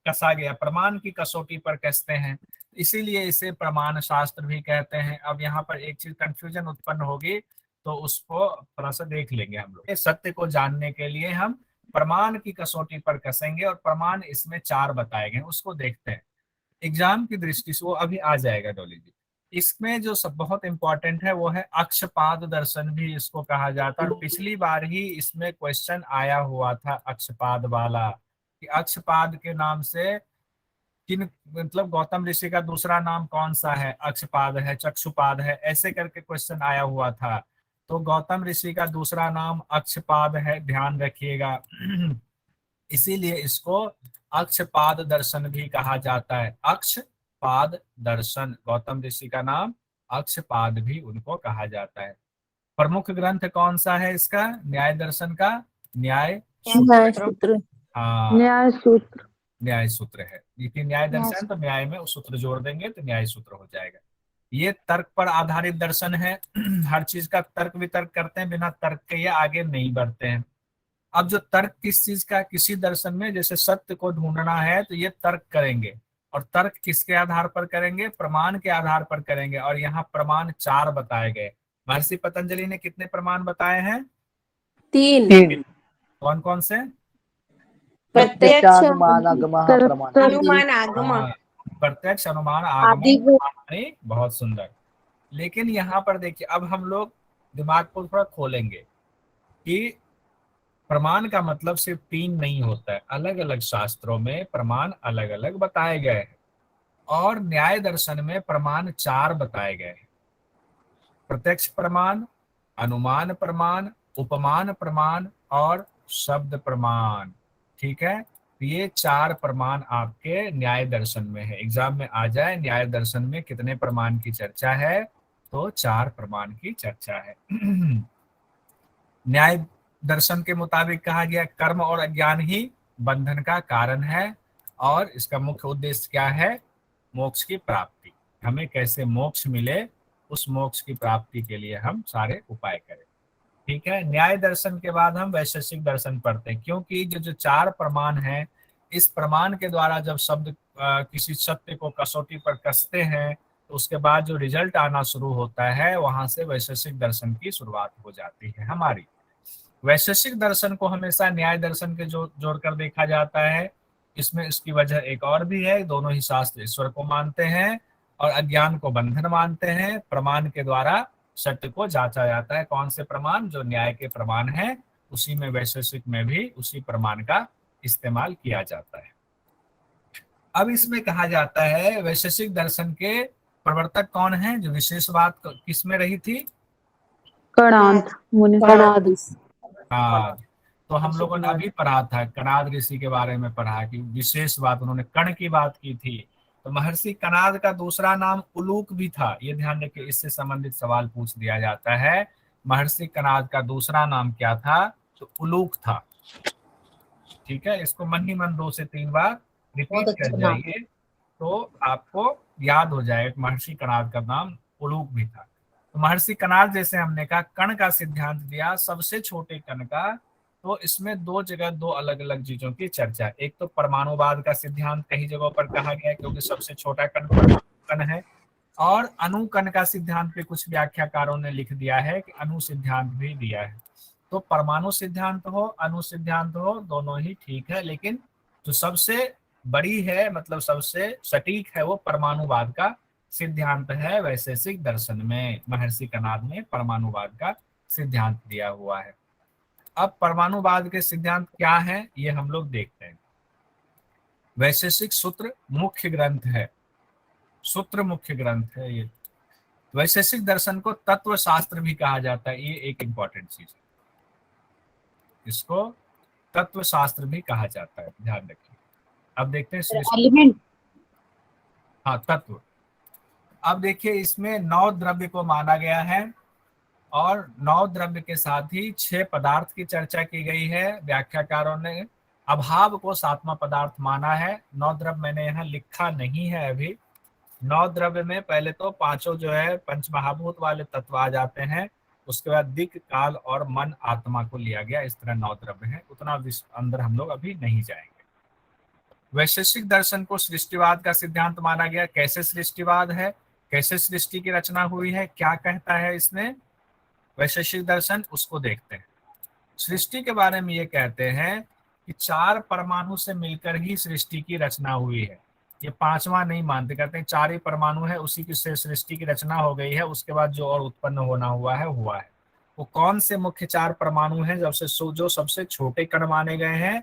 कसा गया, प्रमाण की कसौटी पर कसते हैं, इसीलिए इसे प्रमाण शास्त्र भी कहते हैं। अब यहाँ पर एक चीज कंफ्यूजन उत्पन्न होगी, तो उसको थोड़ा सा देख लेंगे हम लोग। सत्य को जानने के लिए हम प्रमाण की कसौटी पर कसेंगे, और प्रमाण इसमें 4 बताए गए, उसको देखते हैं। एग्जाम की दृष्टि से वो अभी आ जाएगा डोली जी। इसमें जो सब बहुत इंपॉर्टेंट है वो है अक्षपाद दर्शन, भी इसको कहा जाता है। और पिछली बार ही इसमें क्वेश्चन आया हुआ था अक्षपाद वाला, कि अक्षपाद के नाम से किन, मतलब गौतम ऋषि का दूसरा नाम कौन सा है? अक्षपाद है, चक्षुपाद है, ऐसे करके क्वेश्चन आया हुआ था। तो गौतम ऋषि का दूसरा नाम अक्षपाद है, ध्यान रखिएगा। इसीलिए इसको अक्षपाद दर्शन भी कहा जाता है। अक्षपाद दर्शन, गौतम ऋषि का नाम अक्षपाद भी उनको कहा जाता है। प्रमुख ग्रंथ कौन सा है इसका, न्याय दर्शन का? न्याय सूत्र। हाँ, न्याय सूत्र। न्याय सूत्र है। लेकिन न्याय दर्शन तो न्याय में सूत्र जोड़ देंगे तो न्याय सूत्र हो जाएगा। ये तर्क पर आधारित दर्शन है। हर चीज का तर्क वितर्क करते हैं, बिना तर्क के ये आगे नहीं बढ़ते हैं। अब जो तर्क किस चीज का, किसी दर्शन में जैसे सत्य को ढूंढना है तो ये तर्क करेंगे, और तर्क किसके आधार पर करेंगे? प्रमाण के आधार पर करेंगे। और यहाँ प्रमाण 4 बताए गए। महर्षि पतंजलि ने कितने प्रमाण बताए हैं? 3। कौन कौन से? प्रत्यक्ष, अनुमान, आगमः, प्रमाण। अनुमान आगम। हाँ, प्रत्यक्ष, अनुमान, आगमन, प्रमाण। बहुत सुंदर। लेकिन यहाँ पर देखिए, अब हम लोग दिमाग को थोड़ा खोलेंगे कि प्रमाण का मतलब सिर्फ 3 नहीं होता है। अलग अलग शास्त्रों में प्रमाण अलग अलग बताए गए हैं, और न्याय दर्शन में प्रमाण 4 बताए गए हैं: प्रत्यक्ष प्रमाण, अनुमान प्रमाण, उपमान प्रमाण और शब्द प्रमाण। ठीक है, तो ये 4 प्रमाण आपके न्याय दर्शन में है। एग्जाम में आ जाए न्याय दर्शन में कितने प्रमाण की चर्चा है, तो 4 प्रमाण की चर्चा है। न्याय दर्शन के मुताबिक कहा गया कर्म और अज्ञान ही बंधन का कारण है, और इसका मुख्य उद्देश्य क्या है? मोक्ष की प्राप्ति। हमें कैसे मोक्ष मिले, उस मोक्ष की प्राप्ति के लिए हम सारे उपाय करें। ठीक है, न्याय दर्शन के बाद हम वैशेषिक दर्शन पढ़ते हैं, क्योंकि जो 4 प्रमाण हैं, इस प्रमाण के द्वारा जब शब्द किसी सत्य को कसौटी पर कसते हैं, तो उसके बाद जो रिजल्ट आना शुरू होता है, वहां से वैशेषिक दर्शन की शुरुआत हो जाती है हमारी। वैशेषिक दर्शन को हमेशा न्याय दर्शन के जोड़कर देखा जाता है। इसमें इसकी वजह एक और भी है, दोनों ही शास्त्र ईश्वर को मानते हैं और अज्ञान को बंधन मानते हैं। प्रमाण के द्वारा सत्य को जांचा जाता है। कौन से प्रमाण? जो न्याय के प्रमाण है, उसी में वैशेषिक में भी उसी प्रमाण का इस्तेमाल किया जाता है। अब इसमें कहा जाता है वैशेषिक दर्शन के प्रवर्तक कौन है? जो विशेष बात किसमें रही थी? कणाद मुनि। कणाद। हाँ, तो हम लोगों ने अभी पढ़ा था, कणाद ऋषि के बारे में पढ़ा कि विशेष बात उन्होंने कण की बात की थी। तो महर्षि कणाद का दूसरा नाम उलूक भी था। ये ध्यान रखिए, इससे संबंधित सवाल पूछ दिया जाता है। महर्षि कणाद का दूसरा नाम क्या था? तो उलूक था। ठीक है, इसको मन ही मन 2 से 3 बार रिपीट कर जाइए, तो आपको याद हो जाएगा। महर्षि कणाद का नाम उलूक भी था। तो महर्षि कणाद, जैसे हमने कहा, कण का सिद्धांत दिया, सबसे छोटे कण का। तो इसमें 2 जगह 2 अलग अलग चीजों की चर्चा। एक तो परमाणुवाद का सिद्धांत कई जगहों पर कहा गया, क्योंकि सबसे छोटा कण परमाणु कण है। और अणु कण का सिद्धांत पे कुछ व्याख्याकारों ने लिख दिया है कि अणु सिद्धांत भी दिया है। तो परमाणु सिद्धांत हो, अणु सिद्धांत हो, दोनों ही ठीक है, लेकिन जो सबसे बड़ी है, मतलब सबसे सटीक है, वो परमाणुवाद का सिद्धांत है। वैशेषिक दर्शन में महर्षि कणाद ने परमाणुवाद का सिद्धांत दिया हुआ है। अब परमाणुवाद के सिद्धांत क्या है ये हम लोग देखते हैं। वैशेषिक सूत्र मुख्य ग्रंथ है, सूत्र मुख्य ग्रंथ है ये। वैशेषिक दर्शन को तत्व शास्त्र भी कहा जाता है, ये एक इंपॉर्टेंट चीज है, इसको तत्व शास्त्र भी कहा जाता है, ध्यान रखिए। अब देखते हैं एलिमेंट। हाँ, तत्व। अब देखिए इसमें 9 द्रव्य को माना गया है और 9 द्रव्य के साथ ही 6 पदार्थ की चर्चा की गई है। व्याख्याकारों ने अभाव को 7वां पदार्थ माना है। 9 द्रव्य मैंने यहाँ लिखा नहीं है अभी। 9 द्रव्य में पहले तो पांचों जो है पंचमहाभूत वाले तत्व आ जाते हैं, उसके बाद दिक्, काल और मन, आत्मा को लिया गया। इस तरह 9 द्रव्य हैं, उतना अंदर हम लोग अभी नहीं जाएंगे। वैशेषिक दर्शन को सृष्टिवाद का सिद्धांत माना गया। कैसे सृष्टिवाद है, कैसे सृष्टि की रचना हुई है, क्या कहता है इसमें वैशेषिक दर्शन, उसको देखते हैं। सृष्टि के बारे में ये कहते हैं कि 4 परमाणु से मिलकर ही सृष्टि की रचना हुई है। ये 5वां नहीं मानते, कहते हैं 4 ही परमाणु है, उसी की से सृष्टि की रचना हो गई है, उसके बाद जो और उत्पन्न होना हुआ है हुआ है। वो कौन से मुख्य 4 परमाणु हैं जो सबसे छोटे कण माने गए हैं?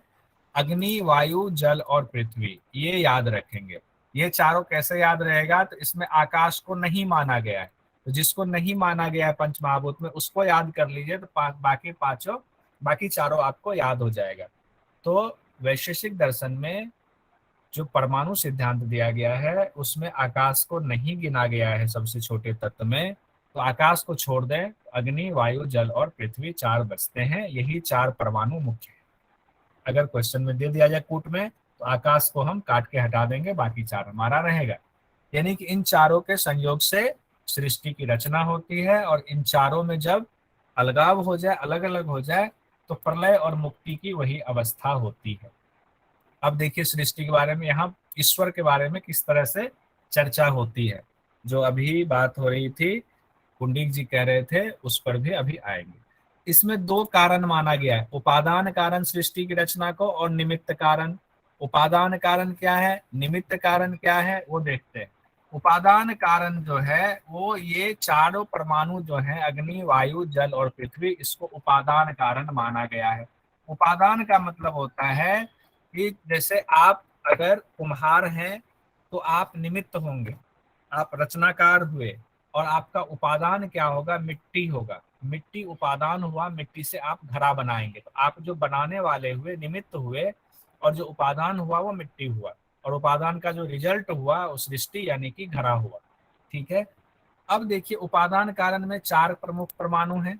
अग्नि, वायु, जल और पृथ्वी। ये याद रखेंगे। ये चारों कैसे याद रहेगा? तो इसमें आकाश को नहीं माना गया है, तो जिसको नहीं माना गया है पंचमहाभूत में उसको याद कर लीजिए, तो बाकी चारों आपको याद हो जाएगा। तो वैशेषिक दर्शन में जो परमाणु सिद्धांत दिया गया है उसमें आकाश को नहीं गिना गया है सबसे छोटे तत्व में, तो आकाश को छोड़ दें, अग्नि, वायु, जल और पृथ्वी 4 बचते हैं। यही 4 परमाणु मुख्य है। अगर क्वेश्चन में दे दिया जाए कूट में, तो आकाश को हम काट के हटा देंगे, बाकी 4 हमारा रहेगा। यानी कि इन चारों के संयोग से सृष्टि की रचना होती है, और इन चारों में जब अलगाव हो जाए, अलग अलग हो जाए, तो प्रलय और मुक्ति की वही अवस्था होती है। अब देखिए सृष्टि के बारे में, यहाँ ईश्वर के बारे में किस तरह से चर्चा होती है, जो अभी बात हो रही थी, पुंडित जी कह रहे थे, उस पर भी अभी आएंगे। इसमें 2 कारण माना गया है, उपादान कारण सृष्टि की रचना को और निमित्त कारण। उपादान कारण क्या है, निमित्त कारण क्या है, वो देखते हैं। उपादान कारण जो है वो ये चारों परमाणु जो है अग्नि, वायु, जल और पृथ्वी, इसको उपादान कारण माना गया है। उपादान का मतलब होता है कि जैसे आप अगर कुम्हार हैं तो आप निमित्त होंगे, आप रचनाकार हुए, और आपका उपादान क्या होगा? मिट्टी होगा। मिट्टी उपादान हुआ, मिट्टी से आप घड़ा बनाएंगे, तो आप जो बनाने वाले हुए, निमित्त हुए, और जो उपादान हुआ वो मिट्टी हुआ, और उपादान का जो रिजल्ट हुआ वो सृष्टि यानी कि घड़ा हुआ। ठीक है। अब देखिए उपादान कारण में 4 प्रमुख परमाणु हैं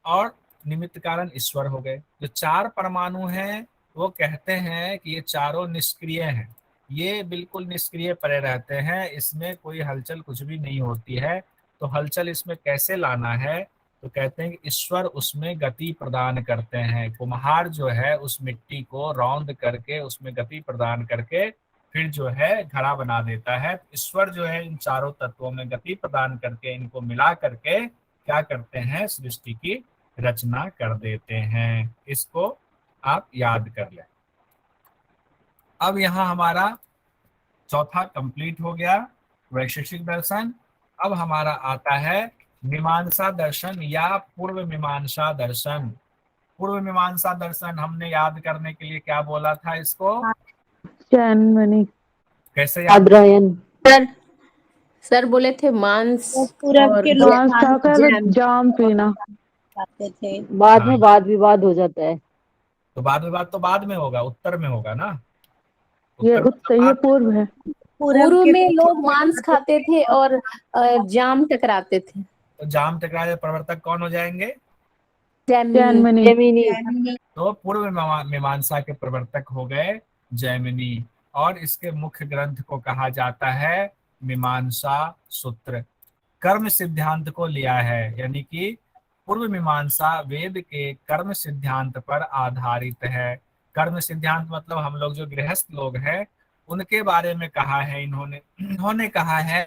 और निमित्त कारण ईश्वर हो गए। जो 4 परमाणु हैं वो कहते हैं कि ये चारों निष्क्रिय हैं, ये बिल्कुल निष्क्रिय पड़े रहते हैं, इसमें कोई हलचल कुछ भी नहीं होती है। तो हलचल इसमें कैसे लाना है? तो कहते हैं कि ईश्वर उसमें गति प्रदान करते हैं। कुम्हार जो है उस मिट्टी को रौंद करके उसमें गति प्रदान करके फिर जो है घड़ा बना देता है। ईश्वर जो है इन चारों तत्वों में गति प्रदान करके इनको मिला करके क्या करते हैं? सृष्टि की रचना कर देते हैं। इसको आप याद कर लें। अब यहाँ हमारा चौथा कंप्लीट हो गया, वैशेषिक दर्शन। अब हमारा आता है मीमांसा दर्शन या पूर्व मीमांसा दर्शन। पूर्व मीमांसा दर्शन हमने याद करने के लिए क्या बोला था इसको? जैमिनी। कैसे याद? अध्ययन। सर बोले थे मांस पूरब और के लोग मांस खाकर जाम पीना। खाते थे। बाद में वाद विवाद हो जाता है। तो बाद में होगा, उत्तर में होगा ना। ये उत्तर ये पूर्व है। पूर्व में लोग मांस खाते थे और जाम टकराते थे। तो जाम टकराए प्रवर्तक कौन हो जाएंगे? जैमिनी। तो पूर्व मीमांसा के प्रवर्तक हो गए जैमिनी, और इसके मुख्य ग्रंथ को कहा जाता है मीमांसा सूत्र। कर्म सिद्धांत को लिया है, यानी कि पूर्व मीमांसा वेद के कर्म सिद्धांत पर आधारित है। कर्म सिद्धांत मतलब हम लोग जो गृहस्थ लोग हैं उनके बारे में कहा है इन्होंने कहा है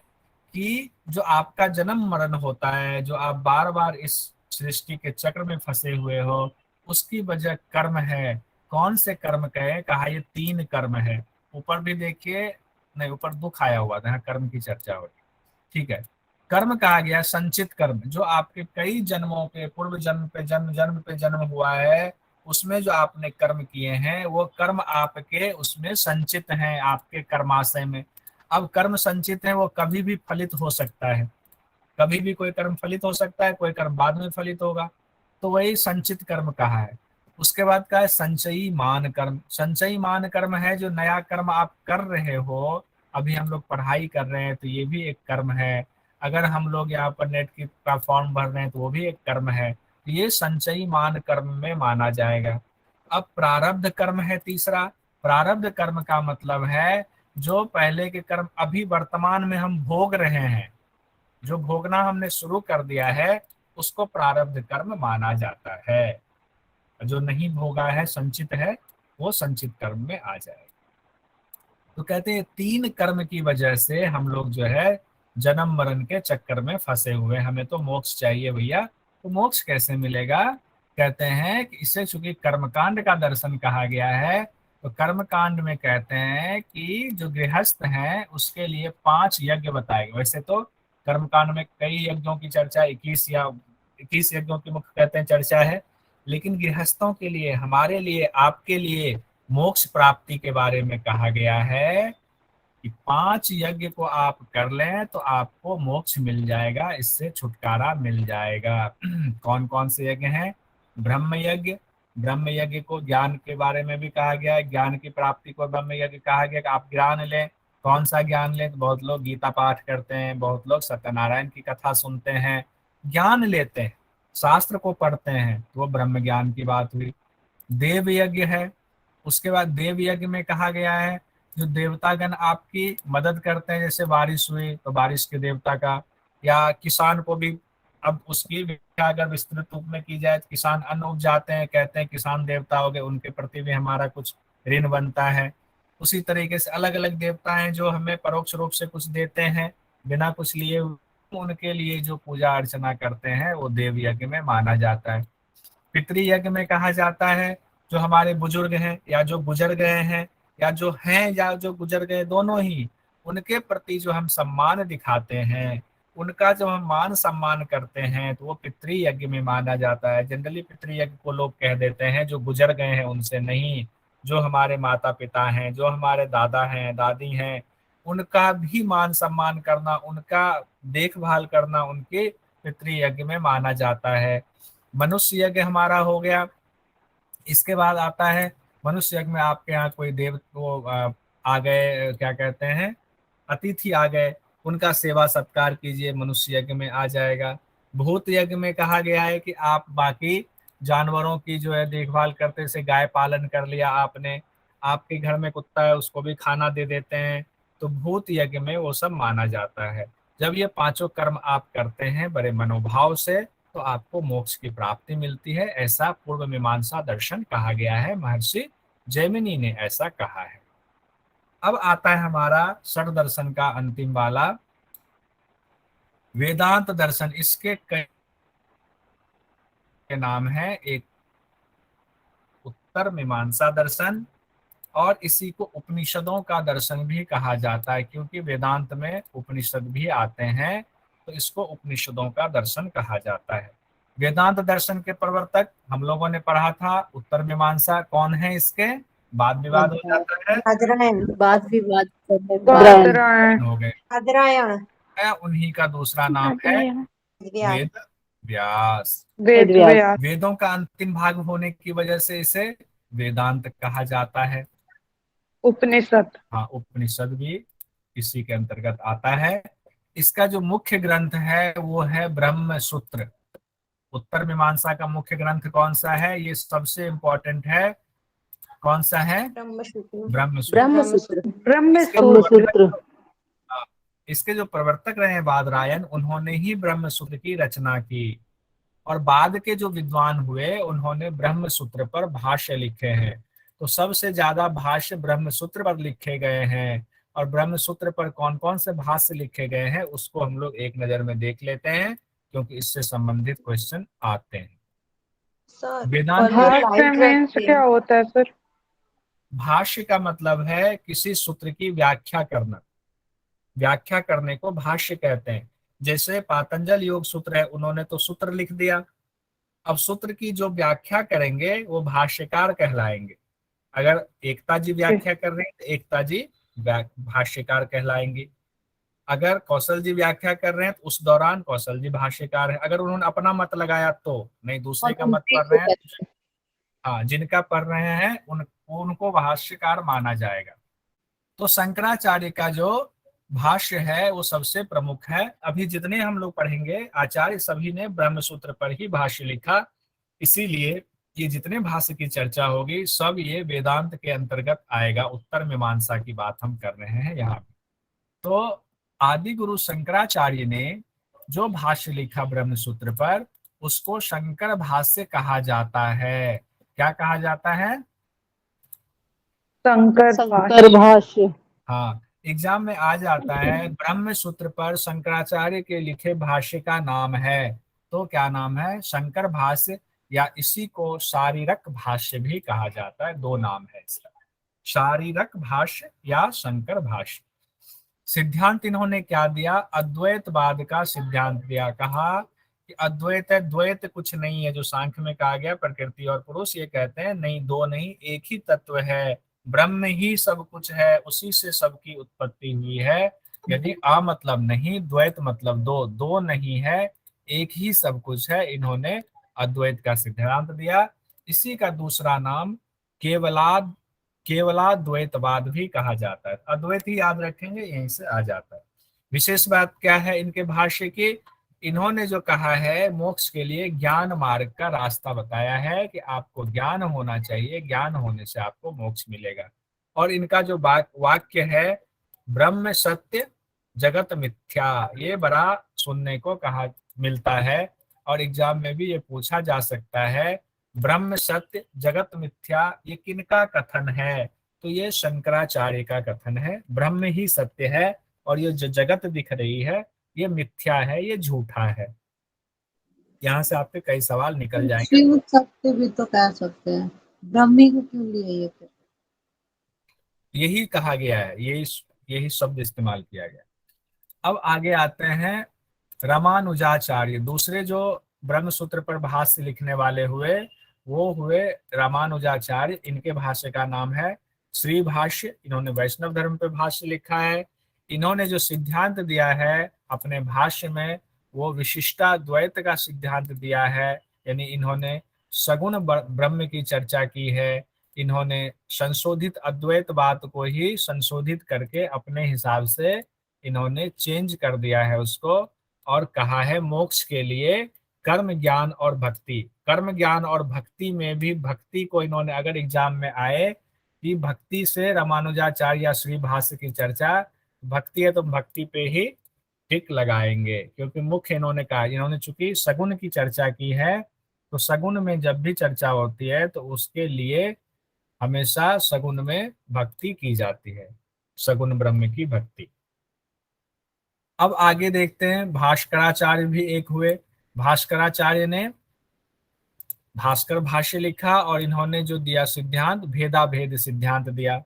कि जो आपका जन्म मरण होता है, जो आप बार बार इस सृष्टि के चक्र में फंसे हुए हो, उसकी वजह कर्म है। कौन से कर्म कहे? कहा ये 3 कर्म है। ऊपर भी देखिए, नहीं ऊपर दुख आया हुआ था, कर्म की चर्चा हो रही। ठीक है। कर्म कहा गया संचित कर्म, जो आपके कई जन्मों के पूर्व जन्म पे जन्म हुआ है, उसमें जो आपने कर्म किए हैं वो कर्म आपके उसमें संचित हैं, आपके कर्माशय में। अब कर्म संचित है, वो कभी भी फलित हो सकता है, कभी भी कोई कर्म फलित हो सकता है, कोई कर्म बाद में फलित होगा, तो वही संचित कर्म कहा है। उसके बाद का है संचयी मान कर्म। संचयी मान कर्म है जो नया कर्म आप कर रहे हो, अभी हम लोग पढ़ाई कर रहे हैं तो ये भी एक कर्म है, अगर हम लोग यहाँ पर नेट की का फॉर्म भर रहे हैं तो वो भी एक कर्म है, तो ये संचयी मान कर्म में माना जाएगा। अब प्रारब्ध कर्म है तीसरा। प्रारब्ध कर्म का मतलब है जो पहले के कर्म अभी वर्तमान में हम भोग रहे हैं, जो भोगना हमने शुरू कर दिया है उसको प्रारब्ध कर्म माना जाता है। जो नहीं भोगा है, संचित है, वो संचित कर्म में आ जाएगा। तो कहते हैं 3 कर्म की वजह से हम लोग जो है जन्म मरण के चक्कर में फंसे हुए, हमें तो मोक्ष चाहिए भैया। तो मोक्ष कैसे मिलेगा? कहते हैं कि इसे चूंकि कर्मकांड का दर्शन कहा गया है, तो कर्मकांड में कहते हैं कि जो गृहस्थ हैं उसके लिए 5 यज्ञ बताए गए। वैसे तो कर्मकांड में कई यज्ञों की चर्चा, 21 यज्ञों की मुख्य कहते हैं चर्चा है, लेकिन गृहस्थों के लिए, हमारे लिए, आपके लिए मोक्ष प्राप्ति के बारे में कहा गया है कि 5 यज्ञ को आप कर लें तो आपको मोक्ष मिल जाएगा, इससे छुटकारा मिल जाएगा। कौन कौन से यज्ञ हैं? ब्रह्म यज्ञ। ब्रह्म यज्ञ को ज्ञान के बारे में भी कहा गया है, ज्ञान की प्राप्ति को ब्रह्म यज्ञ कहा गया कि आप ज्ञान लें। कौन सा ज्ञान लें? तो बहुत लोग गीता पाठ करते हैं, बहुत लोग सत्यनारायण की कथा सुनते हैं, ज्ञान लेते हैं, शास्त्र को पढ़ते हैं, तो वो ब्रह्म ज्ञान की बात हुई। देव यज्ञ है। उसके बाद देव यज्ञ में कहा गया है जो देवतागण आपकी मदद करते हैं, जैसे बारिश हुई तो बारिश के देवता का, या किसान को भी, अब उसकी व्याख्या अगर विस्तृत रूप में की जाए तो किसान अन्न उपजाते हैं, कहते हैं किसान देवता हो गए, उनके प्रति भी हमारा कुछ ऋण बनता है। उसी तरीके से अलग अलग देवता हैं जो हमें परोक्ष रूप से कुछ देते हैं बिना कुछ लिए, उनके लिए जो पूजा अर्चना करते हैं वो देव यज्ञ में माना जाता है। पितृयज्ञ में कहा जाता है जो हमारे बुजुर्ग हैं या जो गुजर गए हैं, या जो हैं या जो गुजर गए, दोनों ही, उनके प्रति जो हम सम्मान दिखाते हैं, उनका जो हम मान सम्मान करते हैं, तो वो पितृयज्ञ में माना जाता है। जनरली पितृयज्ञ को लोग कह देते हैं जो गुजर गए हैं उनसे नहीं, जो हमारे माता पिता हैं, जो हमारे दादा हैं, दादी हैं, उनका भी मान सम्मान करना, उनका देखभाल करना, उनके पितृयज्ञ में माना जाता है। मनुष्य यज्ञ हमारा हो गया। इसके बाद आता है मनुष्य यज्ञ में आपके यहाँ कोई देव वो आ गए, क्या कहते हैं, अतिथि आ गए, उनका सेवा सत्कार कीजिए, मनुष्य यज्ञ में आ जाएगा। भूत यज्ञ में कहा गया है कि आप बाकी जानवरों की जो है देखभाल करते, जैसे गाय पालन कर लिया आपने, आपके घर में कुत्ता है उसको भी खाना दे देते हैं, तो भूत यज्ञ में वो सब माना जाता है। जब ये 5 कर्म आप करते हैं बड़े मनोभाव से, तो आपको मोक्ष की प्राप्ति मिलती है, ऐसा पूर्व मीमांसा दर्शन कहा गया है, महर्षि जैमिनी ने ऐसा कहा है। अब आता है हमारा षड दर्शन का अंतिम वाला वेदांत दर्शन। इसके कई नाम है, एक उत्तर मीमांसा दर्शन, और इसी को उपनिषदों का दर्शन भी कहा जाता है, क्योंकि वेदांत में उपनिषद भी आते हैं, तो इसको उपनिषदों का दर्शन कहा जाता है। वेदांत दर्शन के प्रवर्तक हम लोगों ने पढ़ा था, उत्तर मीमांसा। कौन है इसके? वाद विवाद हो जाता है, वाद विवाद बादरायण। हो गए, उन्हीं का दूसरा नाम है वेद व्यास। वेद व्यास। वेदों का अंतिम भाग होने की वजह से इसे वेदांत कहा जाता है। उपनिषद। हाँ, उपनिषद भी इसी के अंतर्गत आता है। इसका जो मुख्य ग्रंथ है वो है ब्रह्म सूत्र। उत्तर मीमांसा का मुख्य ग्रंथ कौन सा है? ये सबसे इंपॉर्टेंट है। कौन सा है? ब्रह्म सूत्र। ब्रह्म सूत्र। इसके जो प्रवर्तक रहे बादरायण, उन्होंने ही ब्रह्म सूत्र की रचना की, और बाद के जो विद्वान हुए उन्होंने ब्रह्म सूत्र पर भाष्य लिखे हैं। तो सबसे ज्यादा भाष्य ब्रह्म सूत्र पर लिखे गए हैं, और ब्रह्म सूत्र पर कौन कौन से भाष्य लिखे गए हैं उसको हम लोग एक नजर में देख लेते हैं, क्योंकि इससे संबंधित क्वेश्चन आते हैं। वेदांत भाष्य मीन्स क्या होता है सर? भाष्य का मतलब है किसी सूत्र की व्याख्या करना, व्याख्या करने को भाष्य कहते हैं। जैसे पातंजल योग सूत्र है, उन्होंने तो सूत्र लिख दिया, अब सूत्र की जो व्याख्या करेंगे वो भाष्यकार कहलाएंगे। अगर एकता जी व्याख्या कर रहे हैं तो एकता जी भाष्यकार कहलाएंगे। अगर कौशल जी व्याख्या कर रहे हैं तो उस दौरान कौशल जी भाष्यकार है। अगर उन्होंने अपना मत लगाया तो नहीं, दूसरे का मत पढ़ रहे हैं, हाँ जिनका पढ़ रहे हैं उनको भाष्यकार माना जाएगा। तो शंकराचार्य का जो भाष्य है वो सबसे प्रमुख है। अभी जितने हम लोग पढ़ेंगे आचार्य सभी ने ब्रह्म सूत्र पर ही भाष्य लिखा, इसीलिए ये जितने भाष्य की चर्चा होगी सब ये वेदांत के अंतर्गत आएगा। उत्तर मीमांसा की बात हम कर रहे हैं यहाँ पे। तो आदि गुरु शंकराचार्य ने जो भाष्य लिखा ब्रह्म सूत्र पर उसको शंकर भाष्य कहा जाता है। क्या कहा जाता है? शंकर भाष्य। हाँ, एग्जाम में आ जाता है ब्रह्म सूत्र पर शंकराचार्य के लिखे भाष्य का नाम है, तो क्या नाम है? शंकर भाष्य, या इसी को शारीरक भाष्य भी कहा जाता है। दो नाम है इसका, शारीरक भाष्य या शंकर भाष्य। सिद्धांत इन्होंने क्या दिया? अद्वैतवाद का सिद्धांत दिया। कहा कि अद्वैत है, द्वैत कुछ नहीं है जो सांख्य में कहा गया प्रकृति और पुरुष। ये कहते हैं नहीं, दो नहीं, एक ही तत्व है, ब्रह्म ही सब कुछ है, उसी से सबकी उत्पत्ति हुई है। यदि अ मतलब नहीं, द्वैत मतलब दो, दो नहीं है, एक ही सब कुछ है। इन्होंने अद्वैत का सिद्धांत दिया। इसी का दूसरा नाम केवलाद्वैतवाद भी कहा जाता है। अद्वैत ही याद रखेंगे, यहीं से आ जाता है। विशेष बात क्या है इनके भाष्य की? इन्होंने जो कहा है मोक्ष के लिए ज्ञान मार्ग का रास्ता बताया है कि आपको ज्ञान होना चाहिए, ज्ञान होने से आपको मोक्ष मिलेगा। और इनका जो वाक्य है ब्रह्म सत्य जगत मिथ्या, ये बड़ा सुनने को कहा मिलता है और एग्जाम में भी ये पूछा जा सकता है। ब्रह्म सत्य जगत मिथ्या ये किनका कथन है? तो ये शंकराचार्य का कथन है। ब्रह्म ही सत्य है और ये जो जगत दिख रही है ये मिथ्या है, ये झूठा है। यहाँ से आपके कई सवाल निकल जाएंगे। शिव सत्य भी तो कह सकते हैं, ब्रह्मी को क्यों लिए ये फिर? यही कहा गया है, यही शब्द इस्तेमाल किया गया। अब आगे आते हैं रामानुजाचार्य। दूसरे जो ब्रह्म सूत्र पर भाष्य लिखने वाले हुए वो हुए रामानुजाचार्य। इनके भाष्य का नाम है श्री भाष्य। इन्होंने वैष्णव धर्म पे भाष्य लिखा है। इन्होंने जो सिद्धांत दिया है अपने भाष्य में वो विशिष्टाद्वैत का सिद्धांत दिया है, यानी इन्होंने सगुण ब्रह्म की चर्चा की है। इन्होंने संशोधित अद्वैत बात को ही संशोधित करके अपने हिसाब से इन्होंने चेंज कर दिया है उसको, और कहा है मोक्ष के लिए कर्म ज्ञान और भक्ति। कर्म ज्ञान और भक्ति में भी भक्ति को इन्होंने, अगर एग्जाम में आए कि भक्ति से रामानुजाचार्य या श्री भाष्य की चर्चा, भक्ति है तो भक्ति पे ही टिक लगाएंगे, क्योंकि मुख्य इन्होंने कहा, इन्होंने चूंकि सगुण की चर्चा की है तो सगुण में जब भी चर्चा होती है तो उसके लिए हमेशा सगुण में भक्ति की जाती है, सगुण ब्रह्म की भक्ति। अब आगे देखते हैं, भास्कराचार्य भी एक हुए। भास्कराचार्य ने भास्कर भाष्य लिखा और इन्होंने जो दिया सिद्धांत, भेदा भेद सिद्धांत दिया।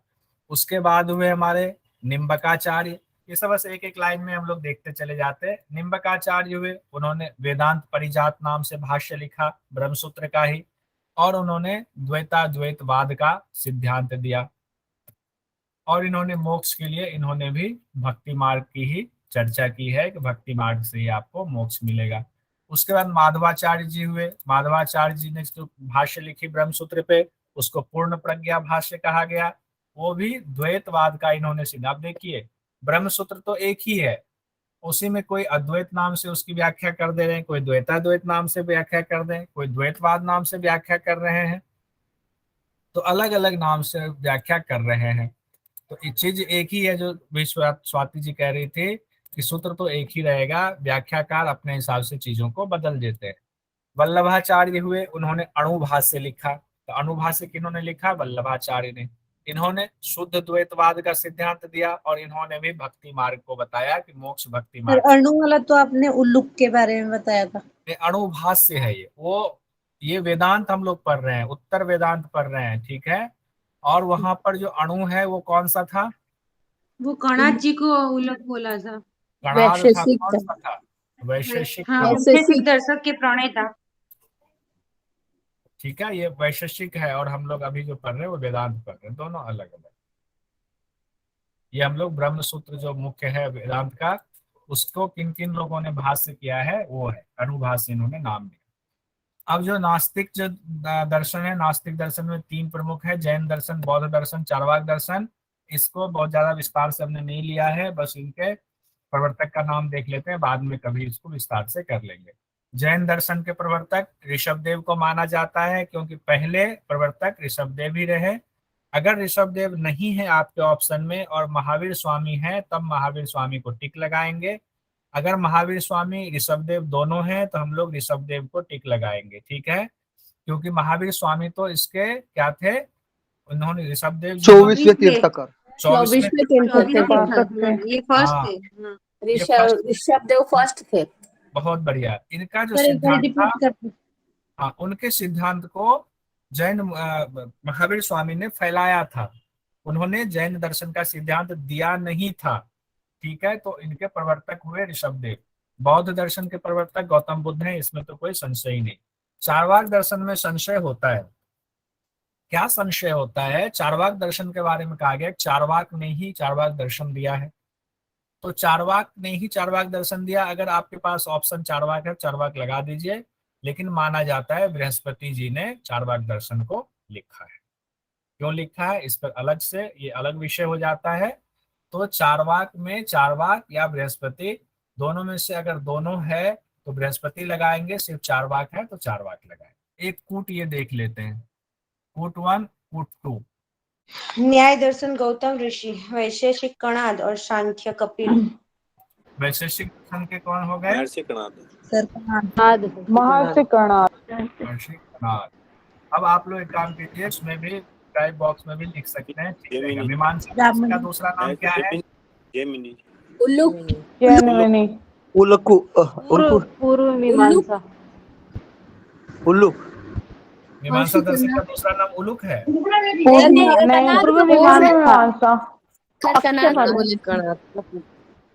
उसके बाद हुए हमारे निम्बकाचार्य। ये सब बस एक एक लाइन में हम लोग देखते चले जाते हैं। निम्बकाचार्य हुए, उन्होंने वेदांत परिजात नाम से भाष्य लिखा ब्रह्मसूत्र का ही, और उन्होंने द्वैताद्वैतवाद का सिद्धांत दिया। और इन्होंने मोक्ष के लिए इन्होंने भी भक्ति मार्ग की ही चर्चा की है कि भक्ति मार्ग से ही आपको मोक्ष मिलेगा। उसके बाद माधवाचार्य जी हुए। माधवाचार्य जी ने जो भाष्य लिखी ब्रह्मसूत्र पे उसको पूर्ण प्रज्ञा भाष्य कहा गया। वो भी द्वैतवाद का इन्होंने सिद्धांत। देखिए ब्रह्मसूत्र तो एक ही है, उसी में कोई अद्वैत नाम से उसकी व्याख्या कर दे रहे हैं, कोई द्वैताद्वैत नाम से व्याख्या कर रहे हैं, कोई द्वैतवाद नाम से व्याख्या कर रहे हैं, तो अलग अलग नाम से व्याख्या कर रहे हैं। तो ये चीज एक ही है जो स्वाति जी कह रही थी कि सूत्र तो एक ही रहेगा, व्याख्याकार अपने हिसाब से चीजों को बदल देते हैं। वल्लभाचार्य हुए, उन्होंने अणुभाष्य लिखा। तो अणुभाष्य किन्होंने लिखा? वल्लभाचार्य ने। इन्होंने शुद्ध द्वैतवाद का सिद्धांत दिया और इन्होंने भी भक्ति मार्ग को बताया कि मोक्ष भक्ति मार्ग। अणु वाला तो आपने उल्लुक के बारे में बताया था। अणुभाष्य है ये वेदांत हम लोग पढ़ रहे हैं, उत्तर वेदांत पढ़ रहे हैं, ठीक है। और वहां पर जो अणु है वो कौन सा था? वो कणाद जी को उल्लुक बोला था। कणाद था, वैशेषिक कौन सा था? वैशेषिक हाँ, था। वैशेषिक दर्शक के प्रणेता। ठीक है, ये वैशेषिक है और हम लोग अभी जो पढ़ रहे हैं वो वेदांत पढ़ रहे हैं, दोनों अलग अलग। ये हम लोग ब्रह्म सूत्र जो मुख्य है वेदांत का, उसको किन किन लोगों ने भाष्य किया है वो है अनुभाष्य, इन्होंने नाम दिया। अब जो नास्तिक जो दर्शन है, नास्तिक दर्शन में तीन प्रमुख है, जैन दर्शन, बौद्ध दर्शन, चार्वाक दर्शन। इसको बहुत ज्यादा विस्तार से हमने नहीं लिया है, बस इनके प्रवर्तक का नाम देख लेते हैं, बाद में कभी इसको विस्तार से कर लेंगे। जैन दर्शन के प्रवर्तक ऋषभदेव को माना जाता है, क्योंकि पहले प्रवर्तक ऋषभदेव ही रहे। अगर ऋषभदेव नहीं है आपके ऑप्शन में और महावीर स्वामी है, तब महावीर स्वामी को टिक लगाएंगे। अगर महावीर स्वामी ऋषभदेव दोनों हैं तो हम लोग ऋषभदेव को टिक लगाएंगे, ठीक है। क्योंकि महावीर स्वामी तो इसके क्या थे, उन्होंने ऋषभदेव 24वें तीर्थकर। 24वें 24वें तीर्थकर थे। ये फर्स्ट हाँ। थे। हाँ। ऋषभदेव फर्स्ट थे। बहुत बढ़िया। इनका जो सर एक बार सिद्धांत था, रिपीट करते। हाँ, उनके सिद्धांत को जैन महावीर स्वामी ने फैलाया था। उन्होंने जैन दर्शन का सिद्धांत दिया नहीं था, ठीक है। तो इनके प्रवर्तक हुए ऋषभदेव। बौद्ध दर्शन के प्रवर्तक गौतम बुद्ध हैं, इसमें तो कोई संशय ही नहीं। चार्वाक दर्शन में संशय होता है। क्या संशय होता है? चार्वाक दर्शन के बारे में कहा गया चार्वाक ने ही चार्वाक दर्शन दिया है। तो चार्वाक ने ही चार्वाक दर्शन दिया। अगर आपके पास ऑप्शन चार्वाक है, चार्वाक लगा दीजिए, लेकिन माना जाता है बृहस्पति जी ने चार्वाक दर्शन को लिखा है। क्यों लिखा है इस पर अलग से ये अलग विषय हो जाता है। तो चार्वाक में चार्वाक या बृहस्पति दोनों में से अगर दोनों है तो बृहस्पति लगाएंगे, सिर्फ चार्वाक है तो चार्वाक लगाएंगे। एक कूट ये देख लेते हैं, कूट 1, कूट 2। न्याय दर्शन गौतम ऋषि, वैशेषिक कणाद और सांख्य कपिल। वैशेषिक दर्शन के कौन हो गए? सर महर्षि कणाद। महर्षि कणाद। अब आप लोग एक काम कीजिए, इसमें भी टाइप बॉक्स में भी लिख सकते हैं, ठीक है। मीमांसा दर्शन का दूसरा नाम क्या है? उल्लूक। जैमिनी। उल्लू पूर्व मीमांसा। उल्लू मीमांसा दर्शन का दूसरा नाम उलूक है। पूर्व मीमांसा।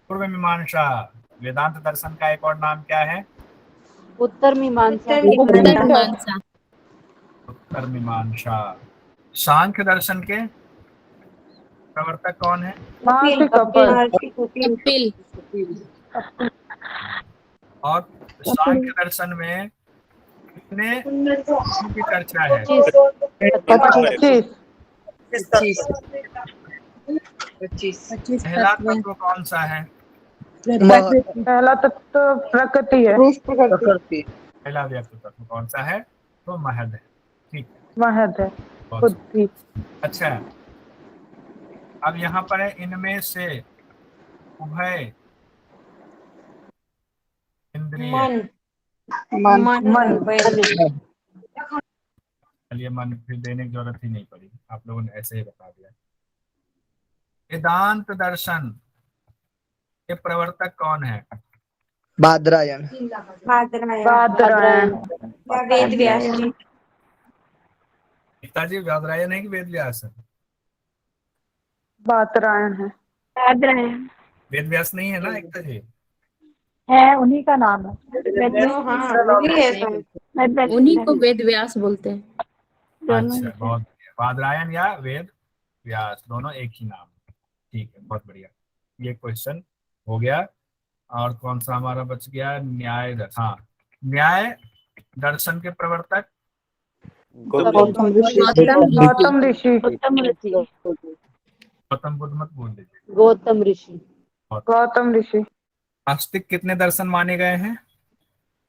पूर्व मीमांसा। वेदांत दर्शन का एक और नाम क्या है? उत्तर मीमांसा। उत्तर मीमांसा। सांख्य दर्शन के प्रवर्तक कौन है? महर्षि कपिल। और सांख्य दर्शन में कितने की चर्चा है? 25। पहला तत्व कौन सा है? पहला तत्व प्रकृति है। पहला व्यक्त तत्व कौन सा है? तो महद है, ठीक है। महद है, बुद्धि। अच्छा, अब यहाँ पर है इनमें से उभय इंद्रिय। चलिए, मन फिर देने की जरूरत ही नहीं पड़ी, आप लोगों ने ऐसे ही बता दिया। वेदांत दर्शन के प्रवर्तक कौन है? बादरायण। बादरायण। वेद व्यास जी। पिताजी बादरायण है कि वेद व्यास है? बादरायण है। वेद व्यास नहीं है ना एकता जी? है, उन्हीं का नाम है। उन्हीं को वेद व्यास बोलते हैं। अच्छा, बहुत बढ़िया। बादरायण या वेद व्यास दोनों एक ही नाम, ठीक है, बहुत बढ़िया। ये क्वेश्चन हो गया। और कौन सा हमारा बच गया? न्याय दर्शन। हाँ, न्याय दर्शन के प्रवर्तक गौतम ऋषि। गौतम बुद्ध मत बोल दीजिए। गौतम ऋषि। आस्तिक कितने दर्शन माने गए हैं?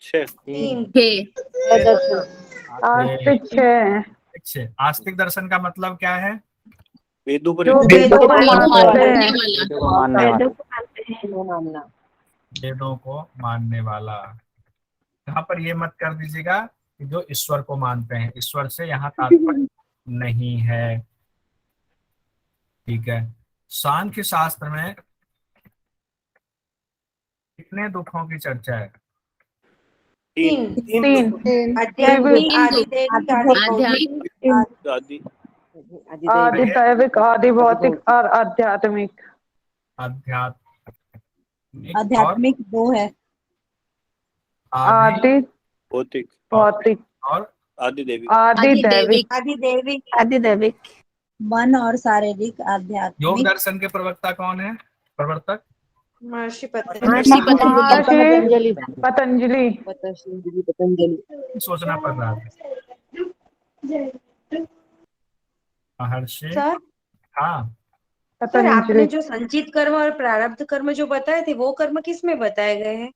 6। आस्तिक 6। आस्तिक दर्शन का मतलब क्या है? वेदों पर वेदों को मानते हैं। वेदों को मानने वाला। यहाँ पर ये मत कर दीजिएगा कि जो ईश्वर को मानते हैं, ईश्वर से यहाँ तात्पर्य नहीं है, ठीक है। सांख्य शास्त्र में कितने दुखों की चर्चा है? 3। आध्यात्मिक, आदि दैविक, आदि भौतिक और आध्यात्मिक। आध्यात्मिक 2 है। आदि भौतिक भौतिक और आदि देवी। आदि दैविक। आदि देवी। आदि दैविक। मन और शारीरिक योग आध्यात्मिक। दर्शन के प्रवक्ता कौन है? प्रवर्तक महर्षि पतंजलि। महर्षि पतंजलि। महर्षि पतंजलि। सोचना पड़ रहा था। महर्षि। सर हाँ, सर आपने पतंजलि। जो संचित कर्म और प्रारब्ध कर्म जो बताए थे वो कर्म किस में बताए गए हैं?